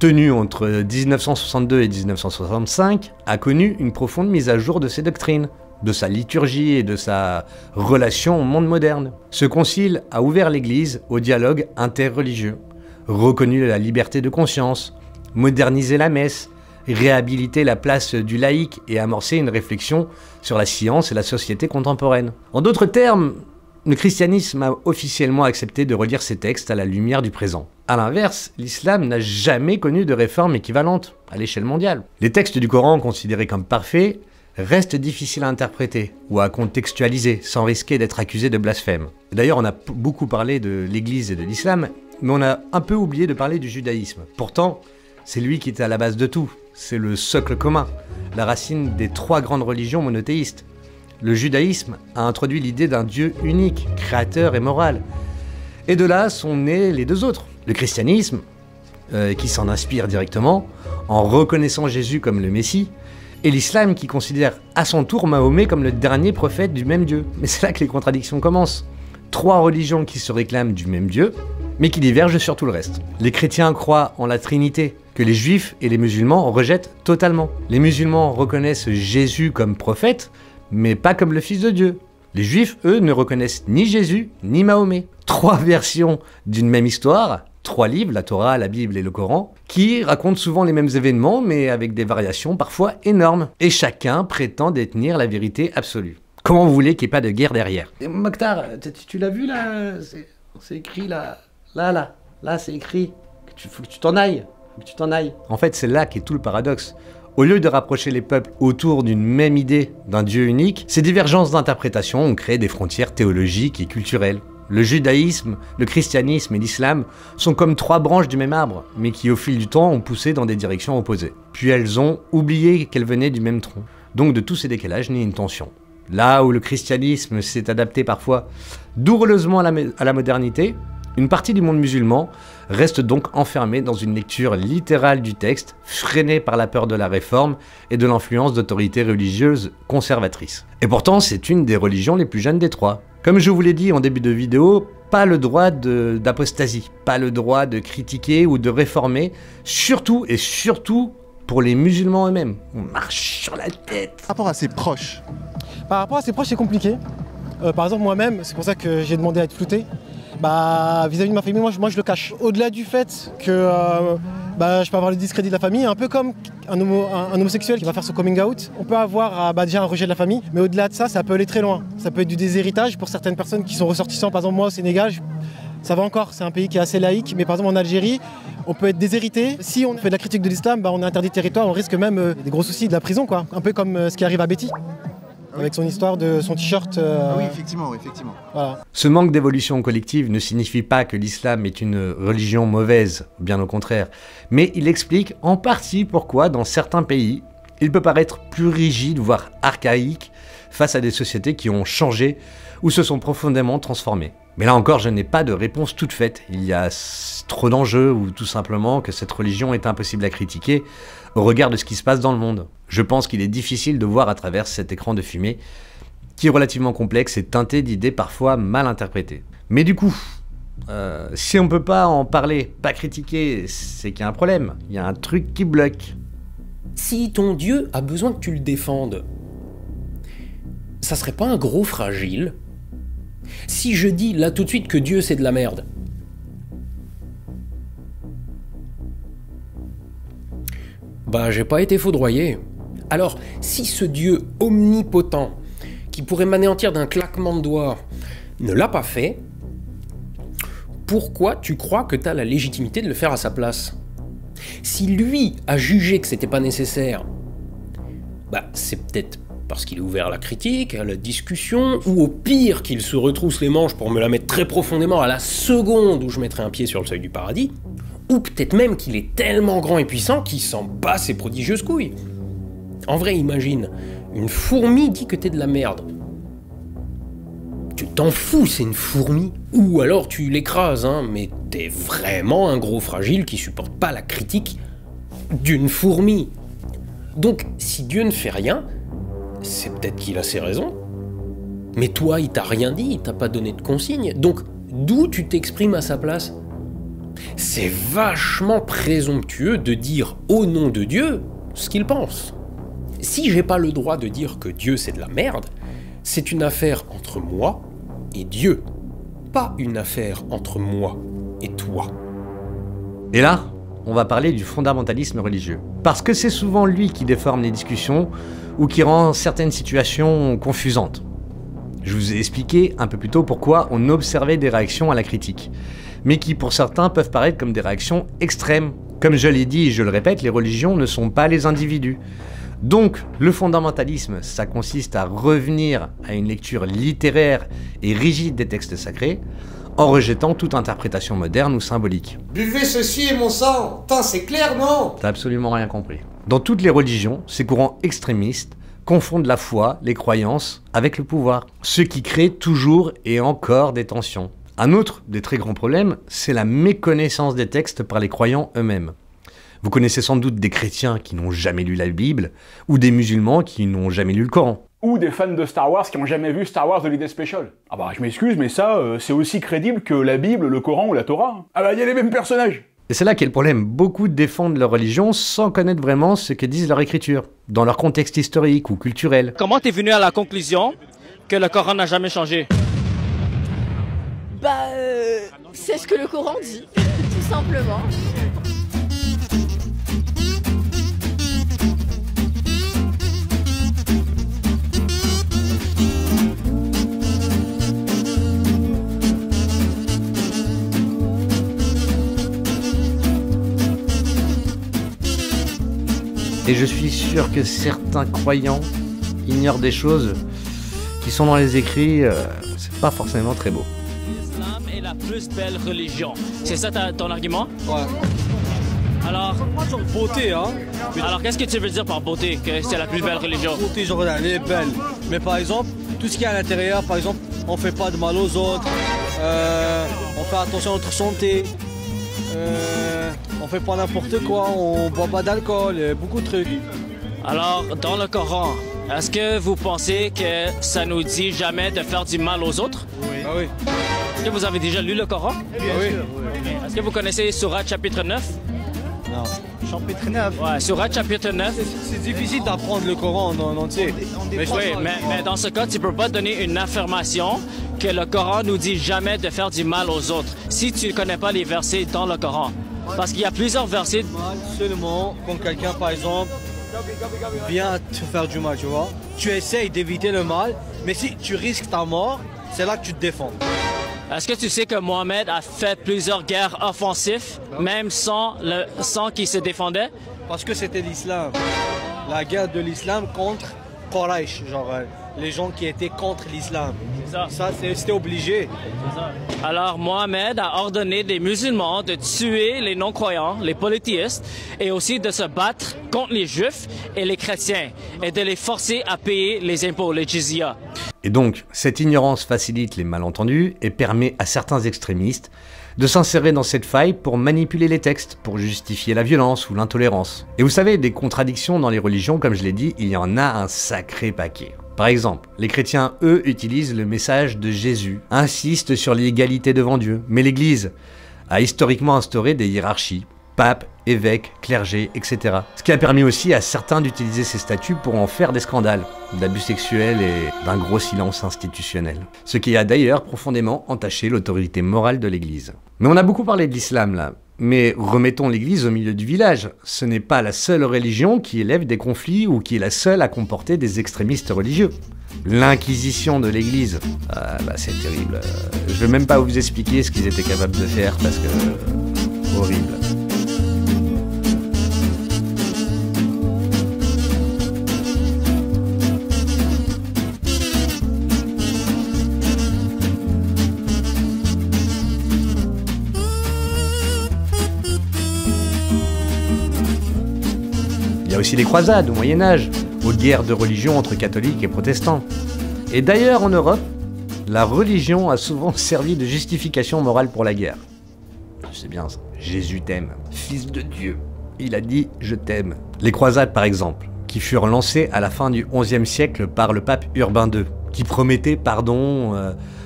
tenu entre 1962 et 1965, a connu une profonde mise à jour de ses doctrines, de sa liturgie et de sa relation au monde moderne. Ce concile a ouvert l'Église au dialogue interreligieux, reconnu la liberté de conscience, modernisé la messe, réhabiliter la place du laïc et amorcer une réflexion sur la science et la société contemporaine. En d'autres termes, Le christianisme a officiellement accepté de relire ces textes à la lumière du présent. A l'inverse, l'islam n'a jamais connu de réforme équivalente à l'échelle mondiale. Les textes du Coran considérés comme parfaits restent difficiles à interpréter ou à contextualiser sans risquer d'être accusés de blasphème. D'ailleurs, on a beaucoup parlé de l'Église et de l'islam, mais on a un peu oublié de parler du judaïsme. Pourtant, c'est lui qui était à la base de tout. C'est le socle commun, la racine des 3 grandes religions monothéistes. Le judaïsme a introduit l'idée d'un Dieu unique, créateur et moral. Et de là sont nés les 2 autres. Le christianisme, qui s'en inspire directement, en reconnaissant Jésus comme le Messie, et l'islam qui considère à son tour Mahomet comme le dernier prophète du même Dieu. Mais c'est là que les contradictions commencent. 3 religions qui se réclament du même Dieu, mais qui divergent sur tout le reste. Les chrétiens croient en la Trinité, que les juifs et les musulmans rejettent totalement. Les musulmans reconnaissent Jésus comme prophète, mais pas comme le Fils de Dieu. Les Juifs, eux, ne reconnaissent ni Jésus, ni Mahomet. 3 versions d'une même histoire, 3 livres, la Torah, la Bible et le Coran, qui racontent souvent les mêmes événements, mais avec des variations parfois énormes. Et chacun prétend détenir la vérité absolue. Comment vous voulez qu'il n'y ait pas de guerre derrière? Et Mokhtar, tu l'as vu là? C'est écrit là, là, c'est écrit. Faut que tu t'en ailles. En fait, c'est là qu'est tout le paradoxe. Au lieu de rapprocher les peuples autour d'une même idée d'un Dieu unique, ces divergences d'interprétation ont créé des frontières théologiques et culturelles. Le judaïsme, le christianisme et l'islam sont comme 3 branches du même arbre, mais qui au fil du temps ont poussé dans des directions opposées. Puis elles ont oublié qu'elles venaient du même tronc. Donc de tous ces décalages naît une tension. Là où le christianisme s'est adapté parfois douloureusement à la modernité, une partie du monde musulman reste donc enfermée dans une lecture littérale du texte, freinée par la peur de la réforme et de l'influence d'autorités religieuses conservatrices. Et pourtant, c'est une des religions les plus jeunes des 3. Comme je vous l'ai dit en début de vidéo, pas le droit d'apostasie, pas le droit de critiquer ou de réformer, surtout et surtout pour les musulmans eux-mêmes. On marche sur la tête. Par rapport à ses proches. Par rapport à ses proches, c'est compliqué. Par exemple, moi-même, c'est pour ça que j'ai demandé à être flouté. Vis-à-vis de ma famille, moi je le cache. Au-delà du fait que je peux avoir le discrédit de la famille, un peu comme un homosexuel qui va faire son coming out, on peut avoir déjà un rejet de la famille, mais au-delà de ça, ça peut aller très loin. Ça peut être du déshéritage pour certaines personnes qui sont ressortissants. Par exemple, moi au Sénégal, ça va encore, c'est un pays qui est assez laïque, mais par exemple en Algérie, on peut être déshérité. Si on fait de la critique de l'islam, on est interdit de territoire, on risque même des gros soucis de la prison, quoi. Un peu comme ce qui arrive à Betty. Avec son histoire de son t-shirt. Oui, effectivement. Voilà. Ce manque d'évolution collective ne signifie pas que l'islam est une religion mauvaise, bien au contraire, mais il explique en partie pourquoi, dans certains pays, il peut paraître plus rigide, voire archaïque, face à des sociétés qui ont changé ou se sont profondément transformées. Mais là encore, je n'ai pas de réponse toute faite. Il y a trop d'enjeux ou tout simplement que cette religion est impossible à critiquer au regard de ce qui se passe dans le monde. Je pense qu'il est difficile de voir à travers cet écran de fumée qui est relativement complexe et teinté d'idées parfois mal interprétées. Mais du coup, si on peut pas en parler, pas critiquer, c'est qu'il y a un problème. Il y a un truc qui bloque. Si ton Dieu a besoin que tu le défendes, ça serait pas un gros fragile? Si je dis là tout de suite que Dieu c'est de la merde, j'ai pas été foudroyé. Alors, si ce Dieu omnipotent, qui pourrait m'anéantir d'un claquement de doigts, ne l'a pas fait, pourquoi tu crois que t'as la légitimité de le faire à sa place? Si lui a jugé que c'était pas nécessaire, c'est peut-être parce qu'il est ouvert à la critique, à la discussion, ou au pire qu'il se retrousse les manches pour me la mettre très profondément à la seconde où je mettrai un pied sur le seuil du paradis, ou peut-être même qu'il est tellement grand et puissant qu'il s'en bat ses prodigieuses couilles. En vrai, imagine, une fourmi dit que t'es de la merde. Tu t'en fous, c'est une fourmi. Ou alors tu l'écrases, mais t'es vraiment un gros fragile qui supporte pas la critique d'une fourmi. Donc, si Dieu ne fait rien, c'est peut-être qu'il a ses raisons. Mais toi, il t'a rien dit, il t'a pas donné de consigne. Donc, d'où tu t'exprimes à sa place? C'est vachement présomptueux de dire au nom de Dieu ce qu'il pense. Si j'ai pas le droit de dire que Dieu c'est de la merde, c'est une affaire entre moi et Dieu, pas une affaire entre moi et toi. Et là, on va parler du fondamentalisme religieux. Parce que c'est souvent lui qui déforme les discussions ou qui rend certaines situations confusantes. Je vous ai expliqué un peu plus tôt pourquoi on observait des réactions à la critique, mais qui pour certains peuvent paraître comme des réactions extrêmes. Comme je l'ai dit et je le répète, les religions ne sont pas les individus. Donc, le fondamentalisme, ça consiste à revenir à une lecture littéraire et rigide des textes sacrés, en rejetant toute interprétation moderne ou symbolique. Buvez ceci et mon sang. Putain, c'est clair, non? T'as absolument rien compris. Dans toutes les religions, ces courants extrémistes confondent la foi, les croyances, avec le pouvoir, ce qui crée toujours et encore des tensions. Un autre des très grands problèmes, c'est la méconnaissance des textes par les croyants eux-mêmes. Vous connaissez sans doute des chrétiens qui n'ont jamais lu la Bible, ou des musulmans qui n'ont jamais lu le Coran. Ou des fans de Star Wars qui n'ont jamais vu Star Wars The Holiday Special. Ah bah je m'excuse, mais ça, c'est aussi crédible que la Bible, le Coran ou la Torah. Ah bah il y a les mêmes personnages. Et c'est là qu'est le problème. Beaucoup défendent leur religion sans connaître vraiment ce que disent leur écriture, dans leur contexte historique ou culturel. Comment t'es venu à la conclusion que le Coran n'a jamais changé? C'est ce que le Coran dit, tout simplement. Et je suis sûr que certains croyants ignorent des choses qui sont dans les écrits, c'est pas forcément très beau. L'islam est la plus belle religion. C'est ça ton argument? Ouais. Alors, beauté, hein. Alors, qu'est-ce que tu veux dire par beauté, que c'est la plus belle religion? Beauté, genre, elle est belle. Mais par exemple, tout ce qui est à l'intérieur, par exemple, on fait pas de mal aux autres, on fait attention à notre santé, on fait pas n'importe quoi, on boit pas d'alcool, beaucoup de trucs. Alors, dans le Coran, est-ce que vous pensez que ça nous dit jamais de faire du mal aux autres? Oui. Ah oui. Est-ce que vous avez déjà lu le Coran? Oui. Est-ce que vous connaissez Sourate chapitre 9? Non. Chapitre 9? Ouais, Sourate chapitre 9. C'est difficile d'apprendre le Coran en entier. Mais dans ce cas, tu peux pas donner une affirmation que le Coran nous dit jamais de faire du mal aux autres si tu ne connais pas les versets dans le Coran. Parce qu'il y a plusieurs versets. Seulement quand quelqu'un, par exemple, vient te faire du mal, tu vois. Tu essayes d'éviter le mal, mais si tu risques ta mort, c'est là que tu te défends. Est-ce que tu sais que Mohamed a fait plusieurs guerres offensives, même sans qu'il se défendait? Parce que c'était l'islam. La guerre de l'islam contre Quraysh, genre les gens qui étaient contre l'islam. Ça c'était obligé. Alors Mohamed a ordonné des musulmans de tuer les non-croyants, les polythéistes, et aussi de se battre contre les juifs et les chrétiens, et de les forcer à payer les impôts, les jizya. Et donc, cette ignorance facilite les malentendus et permet à certains extrémistes de s'insérer dans cette faille pour manipuler les textes, pour justifier la violence ou l'intolérance. Et vous savez, des contradictions dans les religions, comme je l'ai dit, il y en a un sacré paquet. Par exemple, les chrétiens, eux, utilisent le message de Jésus, insistent sur l'égalité devant Dieu, mais l'Église a historiquement instauré des hiérarchies, pape, évêque, clergé, etc. Ce qui a permis aussi à certains d'utiliser ces statuts pour en faire des scandales, d'abus sexuels et d'un gros silence institutionnel. Ce qui a d'ailleurs profondément entaché l'autorité morale de l'Église. Mais on a beaucoup parlé de l'islam là. Mais remettons l'Église au milieu du village. Ce n'est pas la seule religion qui élève des conflits ou qui est la seule à comporter des extrémistes religieux. L'inquisition de l'Église, c'est terrible. Je ne vais même pas vous expliquer ce qu'ils étaient capables de faire parce que... horrible. Il y a aussi les croisades au Moyen-Âge, aux guerres de religion entre catholiques et protestants. Et d'ailleurs en Europe, la religion a souvent servi de justification morale pour la guerre. C'est bien ça. Jésus t'aime, fils de Dieu. Il a dit « je t'aime ». Les croisades par exemple, qui furent lancées à la fin du XIe siècle par le pape Urbain II, qui promettait pardon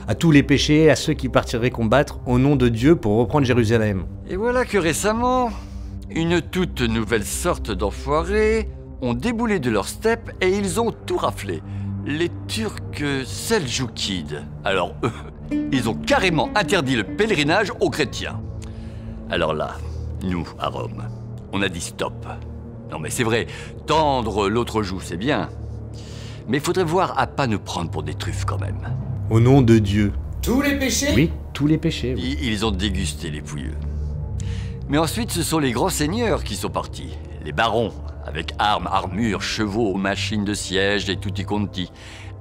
à tous les péchés, à ceux qui partiraient combattre au nom de Dieu pour reprendre Jérusalem. Et voilà que récemment, une toute nouvelle sorte d'enfoirés ont déboulé de leur steppe et ils ont tout raflé. Les Turcs seldjoukides. Alors eux, ils ont carrément interdit le pèlerinage aux chrétiens. Alors là, nous, à Rome, on a dit stop. Non mais c'est vrai, tendre l'autre joue, c'est bien. Mais il faudrait voir à pas nous prendre pour des truffes quand même. Au nom de Dieu. Tous les péchés? Oui, tous les péchés. Oui. Ils ont dégusté les pouilleux. Mais ensuite, ce sont les grands seigneurs qui sont partis. Les barons, avec armes, armures, chevaux, machines de siège et tutti quanti.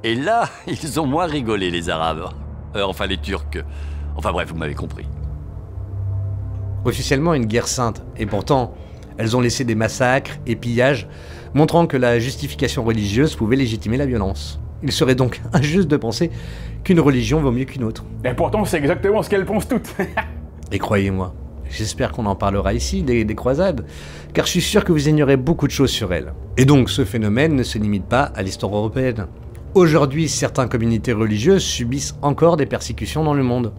Et là, ils ont moins rigolé, les Arabes. Enfin, les Turcs. Enfin bref, vous m'avez compris. Officiellement une guerre sainte, et pourtant, elles ont laissé des massacres et pillages, montrant que la justification religieuse pouvait légitimer la violence. Il serait donc injuste de penser qu'une religion vaut mieux qu'une autre. Et pourtant, c'est exactement ce qu'elles pensent toutes. Et croyez-moi, j'espère qu'on en parlera ici, des croisades, car je suis sûr que vous ignorez beaucoup de choses sur elles. Et donc, ce phénomène ne se limite pas à l'histoire européenne. Aujourd'hui, certaines communautés religieuses subissent encore des persécutions dans le monde.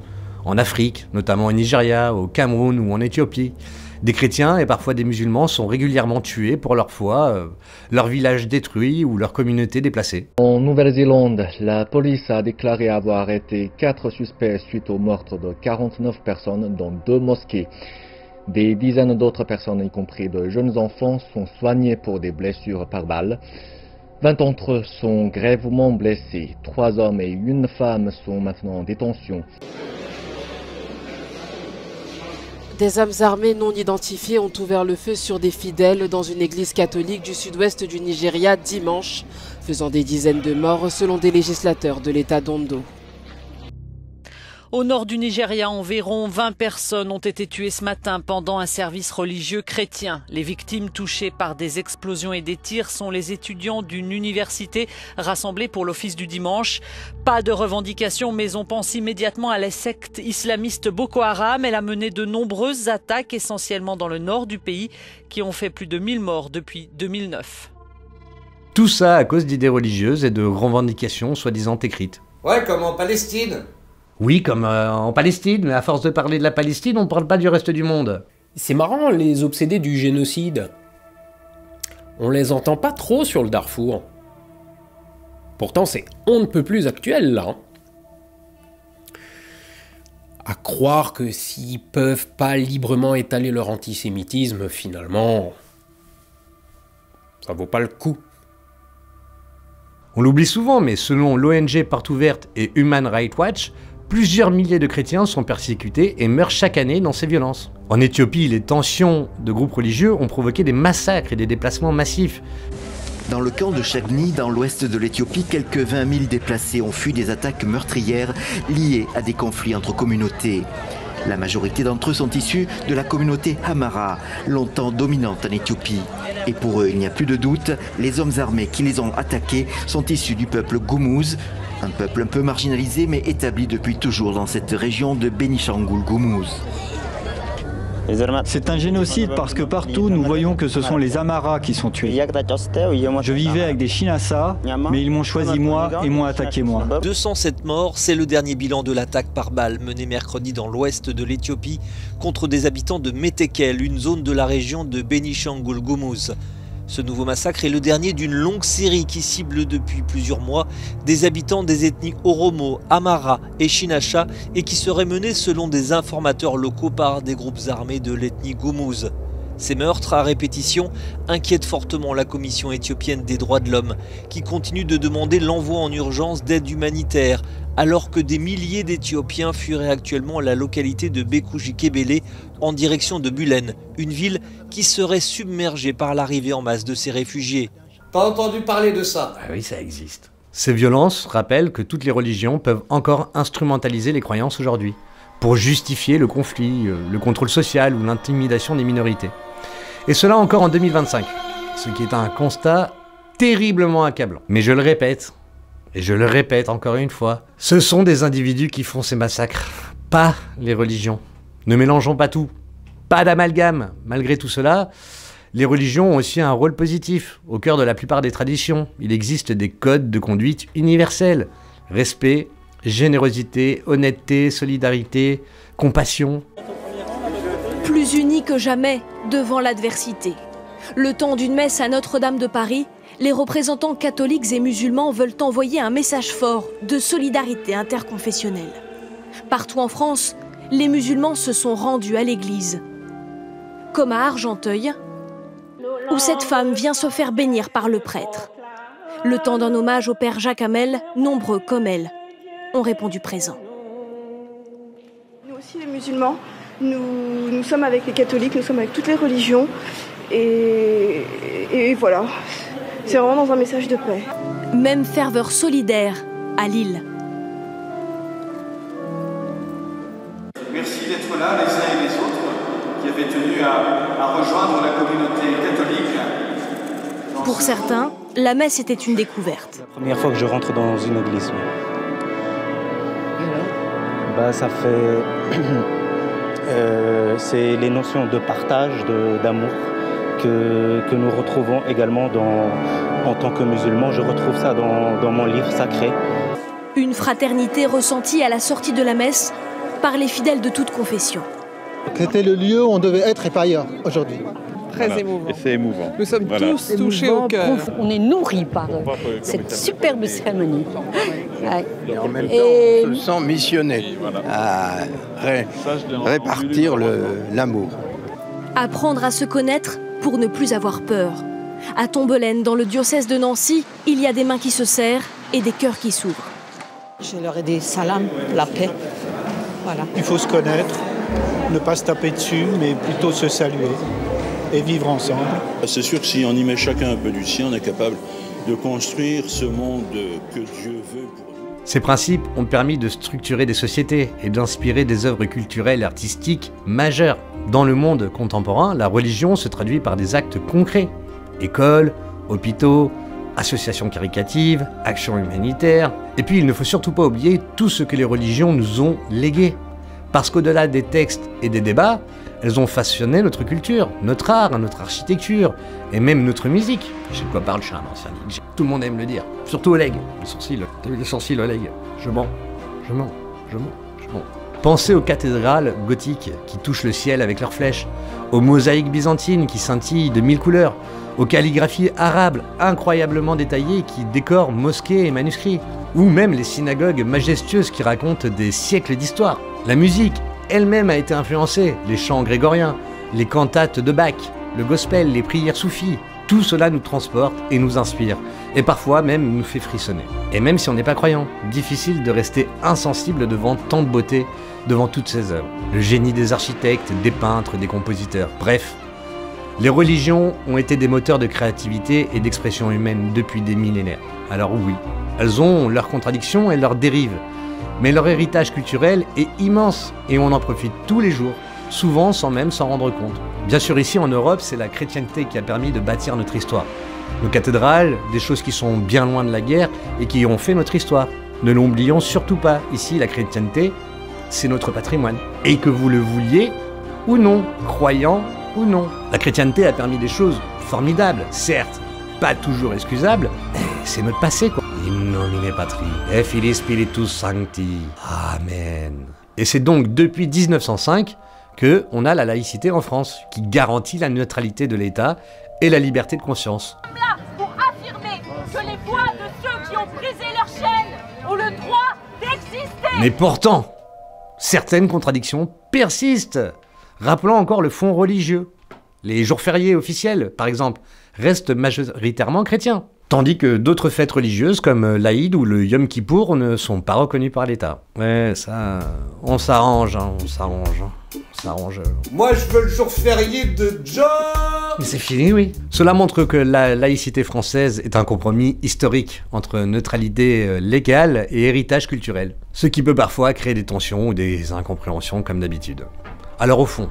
En Afrique, notamment au Nigeria, au Cameroun ou en Éthiopie. Des chrétiens et parfois des musulmans sont régulièrement tués pour leur foi, leur village détruit ou leur communauté déplacée. En Nouvelle-Zélande, la police a déclaré avoir arrêté 4 suspects suite au meurtre de 49 personnes dans 2 mosquées. Des dizaines d'autres personnes, y compris de jeunes enfants, sont soignées pour des blessures par balle. 20 d'entre eux sont grièvement blessés. 3 hommes et 1 femme sont maintenant en détention. Des hommes armés non identifiés ont ouvert le feu sur des fidèles dans une église catholique du sud-ouest du Nigeria dimanche, faisant des dizaines de morts selon des législateurs de l'État d'Ondo. Au nord du Nigeria, environ 20 personnes ont été tuées ce matin pendant un service religieux chrétien. Les victimes touchées par des explosions et des tirs sont les étudiants d'une université rassemblés pour l'office du dimanche. Pas de revendication, mais on pense immédiatement à la secte islamiste Boko Haram. Elle a mené de nombreuses attaques, essentiellement dans le nord du pays, qui ont fait plus de 1000 morts depuis 2009. Tout ça à cause d'idées religieuses et de revendications soi-disant écrites. Ouais, comme en Palestine. Oui, comme en Palestine, mais à force de parler de la Palestine, on ne parle pas du reste du monde. C'est marrant, les obsédés du génocide. On les entend pas trop sur le Darfour. Pourtant, c'est on ne peut plus actuel, là. À croire que s'ils peuvent pas librement étaler leur antisémitisme, finalement, ça vaut pas le coup. On l'oublie souvent, mais selon l'ONG Porte Ouverte et Human Rights Watch, plusieurs milliers de chrétiens sont persécutés et meurent chaque année dans ces violences. En Éthiopie, les tensions de groupes religieux ont provoqué des massacres et des déplacements massifs. Dans le camp de Chagni, dans l'ouest de l'Éthiopie, quelques 20 000 déplacés ont fui des attaques meurtrières liées à des conflits entre communautés. La majorité d'entre eux sont issus de la communauté Amhara, longtemps dominante en Éthiopie. Et pour eux, il n'y a plus de doute, les hommes armés qui les ont attaqués sont issus du peuple Gumuz, un peuple un peu marginalisé mais établi depuis toujours dans cette région de Benishangul-Gumuz. C'est un génocide parce que partout nous voyons que ce sont les Amhara qui sont tués. Je vivais avec des Shinasa, mais ils m'ont choisi moi et m'ont attaqué moi. 207 morts, c'est le dernier bilan de l'attaque par balle menée mercredi dans l'ouest de l'Éthiopie contre des habitants de Metekel, une zone de la région de Benishangul-Gumuz. Ce nouveau massacre est le dernier d'une longue série qui cible depuis plusieurs mois des habitants des ethnies Oromo, Amhara et Shinasha et qui serait menée selon des informateurs locaux par des groupes armés de l'ethnie Gumuz. Ces meurtres à répétition inquiètent fortement la Commission éthiopienne des droits de l'homme qui continue de demander l'envoi en urgence d'aide humanitaire alors que des milliers d'Éthiopiens fuiraient actuellement la localité de Bekujikebele en direction de Bulen, une ville qui serait submergée par l'arrivée en masse de ces réfugiés. T'as entendu parler de ça? Ah oui, ça existe. Ces violences rappellent que toutes les religions peuvent encore instrumentaliser les croyances aujourd'hui, pour justifier le conflit, le contrôle social ou l'intimidation des minorités. Et cela encore en 2025, ce qui est un constat terriblement accablant. Mais je le répète, et je le répète encore une fois, ce sont des individus qui font ces massacres, pas les religions. Ne mélangeons pas tout, pas d'amalgame. Malgré tout cela, les religions ont aussi un rôle positif. Au cœur de la plupart des traditions, il existe des codes de conduite universels. Respect, générosité, honnêteté, solidarité, compassion. Plus unis que jamais devant l'adversité. Le temps d'une messe à Notre-Dame de Paris, les représentants catholiques et musulmans veulent envoyer un message fort de solidarité interconfessionnelle. Partout en France, les musulmans se sont rendus à l'église. Comme à Argenteuil, où cette femme vient se faire bénir par le prêtre. Le temps d'un hommage au père Jacques Hamel, nombreux comme elle ont répondu présent. Nous aussi les musulmans, nous sommes avec les catholiques, nous sommes avec toutes les religions et voilà, c'est vraiment dans un message de paix. Même ferveur solidaire à Lille. Merci d'être là les uns et les autres qui avaient tenu à rejoindre la communauté catholique. Pour certains, la messe était une découverte. La première fois que je rentre dans une église. Bah, ça fait... c'est les notions de partage, d'amour que nous retrouvons également en tant que musulmans. Je retrouve ça dans mon livre sacré. Une fraternité ressentie à la sortie de la messe par les fidèles de toute confession. C'était le lieu où on devait être et pas ailleurs aujourd'hui. Très émouvant. Et c'est émouvant. Nous sommes tous touchés au cœur. On est nourris par cette superbe cérémonie. Ouais. Et en même temps, on se sent missionné à répartir l'amour. Apprendre à se connaître pour ne plus avoir peur. À Tombelaine, dans le diocèse de Nancy, il y a des mains qui se serrent et des cœurs qui s'ouvrent. Je leur ai dit salam, la paix. Voilà. Il faut se connaître, ne pas se taper dessus, mais plutôt se saluer et vivre ensemble. C'est sûr que si on y met chacun un peu du sien, on est capable de construire ce monde que Dieu veut pour nous. Ces principes ont permis de structurer des sociétés et d'inspirer des œuvres culturelles et artistiques majeures. Dans le monde contemporain, la religion se traduit par des actes concrets. Écoles, hôpitaux, associations caritatives, actions humanitaires. Et puis il ne faut surtout pas oublier tout ce que les religions nous ont légué. Parce qu'au-delà des textes et des débats, elles ont façonné notre culture, notre art, notre architecture, et même notre musique. Je sais de quoi parle, je suis un ancien DJ. Tout le monde aime le dire. Surtout Oleg. Le sourcil. T'as vu les sourcils, Oleg? Je mens. Pensez aux cathédrales gothiques qui touchent le ciel avec leurs flèches, aux mosaïques byzantines qui scintillent de 1000 couleurs, aux calligraphies arabes incroyablement détaillées qui décorent mosquées et manuscrits, ou même les synagogues majestueuses qui racontent des siècles d'histoire. La musique elle-même a été influencée, les chants grégoriens, les cantates de Bach, le gospel, les prières soufis, tout cela nous transporte et nous inspire, et parfois même nous fait frissonner. Et même si on n'est pas croyant, difficile de rester insensible devant tant de beauté, devant toutes ces œuvres. Le génie des architectes, des peintres, des compositeurs, bref. Les religions ont été des moteurs de créativité et d'expression humaine depuis des millénaires. Alors oui, elles ont leurs contradictions et leurs dérives, mais leur héritage culturel est immense et on en profite tous les jours, souvent sans même s'en rendre compte. Bien sûr, ici en Europe, c'est la chrétienté qui a permis de bâtir notre histoire. Nos cathédrales, des choses qui sont bien loin de la guerre et qui ont fait notre histoire. Ne l'oublions surtout pas, ici la chrétienté, c'est notre patrimoine. Et que vous le vouliez ou non, croyant ou non. La chrétienté a permis des choses formidables, certes, pas toujours excusables, mais c'est notre passé quoi. In nomine Patri, et Filii Spiritus Sancti. Amen. Et c'est donc depuis 1905 qu'on a la laïcité en France, qui garantit la neutralité de l'État et la liberté de conscience. Là pour affirmer que les voix de ceux qui ont brisé leur chaîne ont le droit d'exister. Mais pourtant, certaines contradictions persistent. Rappelons encore le fond religieux. Les jours fériés officiels, par exemple, restent majoritairement chrétiens. Tandis que d'autres fêtes religieuses comme l'Aïd ou le Yom Kippour ne sont pas reconnues par l'État. Ouais, ça, on s'arrange, on s'arrange. Moi, je veux le jour férié de John. Mais c'est fini, oui. Cela montre que la laïcité française est un compromis historique entre neutralité légale et héritage culturel. Ce qui peut parfois créer des tensions ou des incompréhensions comme d'habitude. Alors au fond,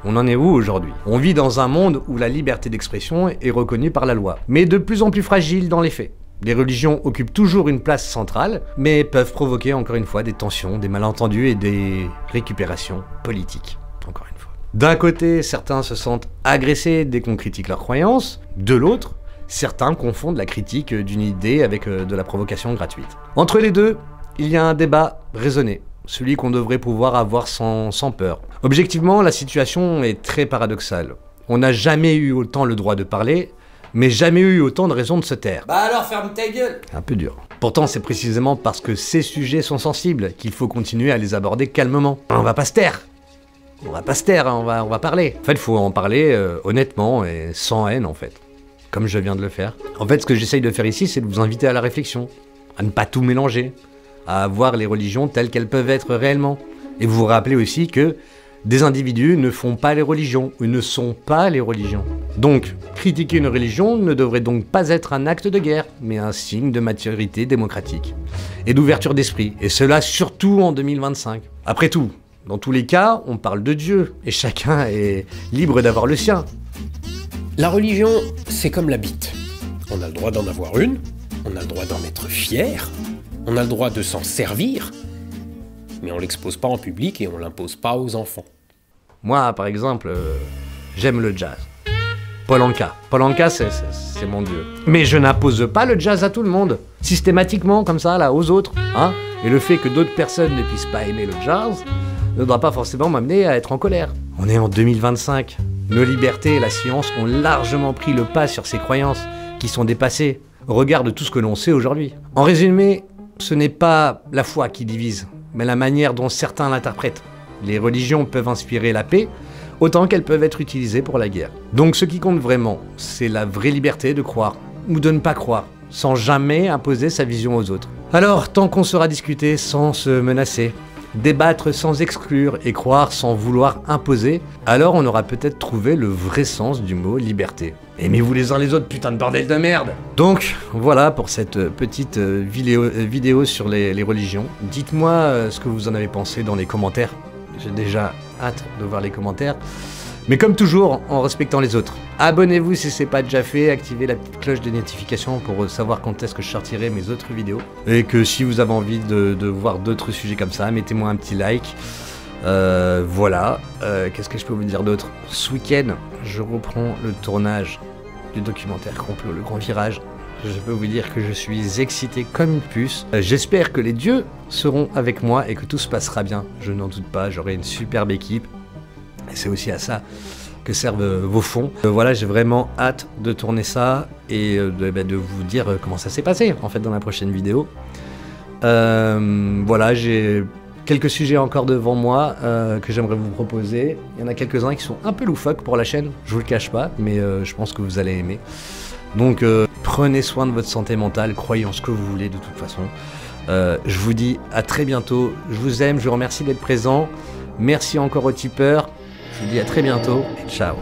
on en est où aujourd'hui? On vit dans un monde où la liberté d'expression est reconnue par la loi, mais de plus en plus fragile dans les faits. Les religions occupent toujours une place centrale, mais peuvent provoquer encore une fois des tensions, des malentendus et des récupérations politiques, encore une fois. D'un côté, certains se sentent agressés dès qu'on critique leurs croyances, de l'autre, certains confondent la critique d'une idée avec de la provocation gratuite. Entre les deux, il y a un débat raisonné, celui qu'on devrait pouvoir avoir sans peur. Objectivement, la situation est très paradoxale. On n'a jamais eu autant le droit de parler, mais jamais eu autant de raisons de se taire. Bah alors ferme ta gueule. Un peu dur. Pourtant, c'est précisément parce que ces sujets sont sensibles qu'il faut continuer à les aborder calmement. On va pas se taire. On va pas se taire, on va parler. En fait, il faut en parler honnêtement et sans haine en fait. Comme je viens de le faire. En fait, ce que j'essaye de faire ici, c'est de vous inviter à la réflexion, à ne pas tout mélanger, à voir les religions telles qu'elles peuvent être réellement. Et vous vous rappelez aussi que des individus ne font pas les religions, ou ne sont pas les religions. Donc, critiquer une religion ne devrait donc pas être un acte de guerre, mais un signe de maturité démocratique et d'ouverture d'esprit, et cela surtout en 2025. Après tout, dans tous les cas, on parle de Dieu, et chacun est libre d'avoir le sien. La religion, c'est comme la bite. On a le droit d'en avoir une, on a le droit d'en être fier, on a le droit de s'en servir, mais on l'expose pas en public et on l'impose pas aux enfants. Moi, par exemple, j'aime le jazz. Paul Anka. Paul Anka, c'est mon dieu. Mais je n'impose pas le jazz à tout le monde, systématiquement, comme ça, là, aux autres. Hein. Et le fait que d'autres personnes ne puissent pas aimer le jazz ne doit pas forcément m'amener à être en colère. On est en 2025. Nos libertés et la science ont largement pris le pas sur ces croyances qui sont dépassées au regard de tout ce que l'on sait aujourd'hui. En résumé, ce n'est pas la foi qui divise, mais la manière dont certains l'interprètent. Les religions peuvent inspirer la paix, autant qu'elles peuvent être utilisées pour la guerre. Donc ce qui compte vraiment, c'est la vraie liberté de croire, ou de ne pas croire, sans jamais imposer sa vision aux autres. Alors, tant qu'on saura discuter sans se menacer, débattre sans exclure et croire sans vouloir imposer, alors on aura peut-être trouvé le vrai sens du mot liberté. Aimez-vous les uns les autres, putain de bordel de merde! Donc, voilà pour cette petite vidéo sur les religions. Dites-moi ce que vous en avez pensé dans les commentaires. J'ai déjà hâte de voir les commentaires. Mais comme toujours, en respectant les autres. Abonnez-vous si ce n'est pas déjà fait, activez la petite cloche de notification pour savoir quand est-ce que je sortirai mes autres vidéos. Et que si vous avez envie de voir d'autres sujets comme ça, mettez-moi un petit like. Voilà. Qu'est-ce que je peux vous dire d'autre? Ce week-end, je reprends le tournage du documentaire Complot, le grand virage. Je peux vous dire que je suis excité comme une puce. J'espère que les dieux seront avec moi et que tout se passera bien. Je n'en doute pas, j'aurai une superbe équipe. Et c'est aussi à ça que servent vos fonds. Voilà, j'ai vraiment hâte de tourner ça et de vous dire comment ça s'est passé en fait dans la prochaine vidéo. Voilà, j'ai quelques sujets encore devant moi que j'aimerais vous proposer. Il y en a quelques-uns qui sont un peu loufoques pour la chaîne, je vous le cache pas, mais je pense que vous allez aimer. Donc prenez soin de votre santé mentale, croyez en ce que vous voulez de toute façon. Je vous dis à très bientôt, je vous aime, je vous remercie d'être présent. Merci encore aux tipeurs. Je vous dis à très bientôt et ciao.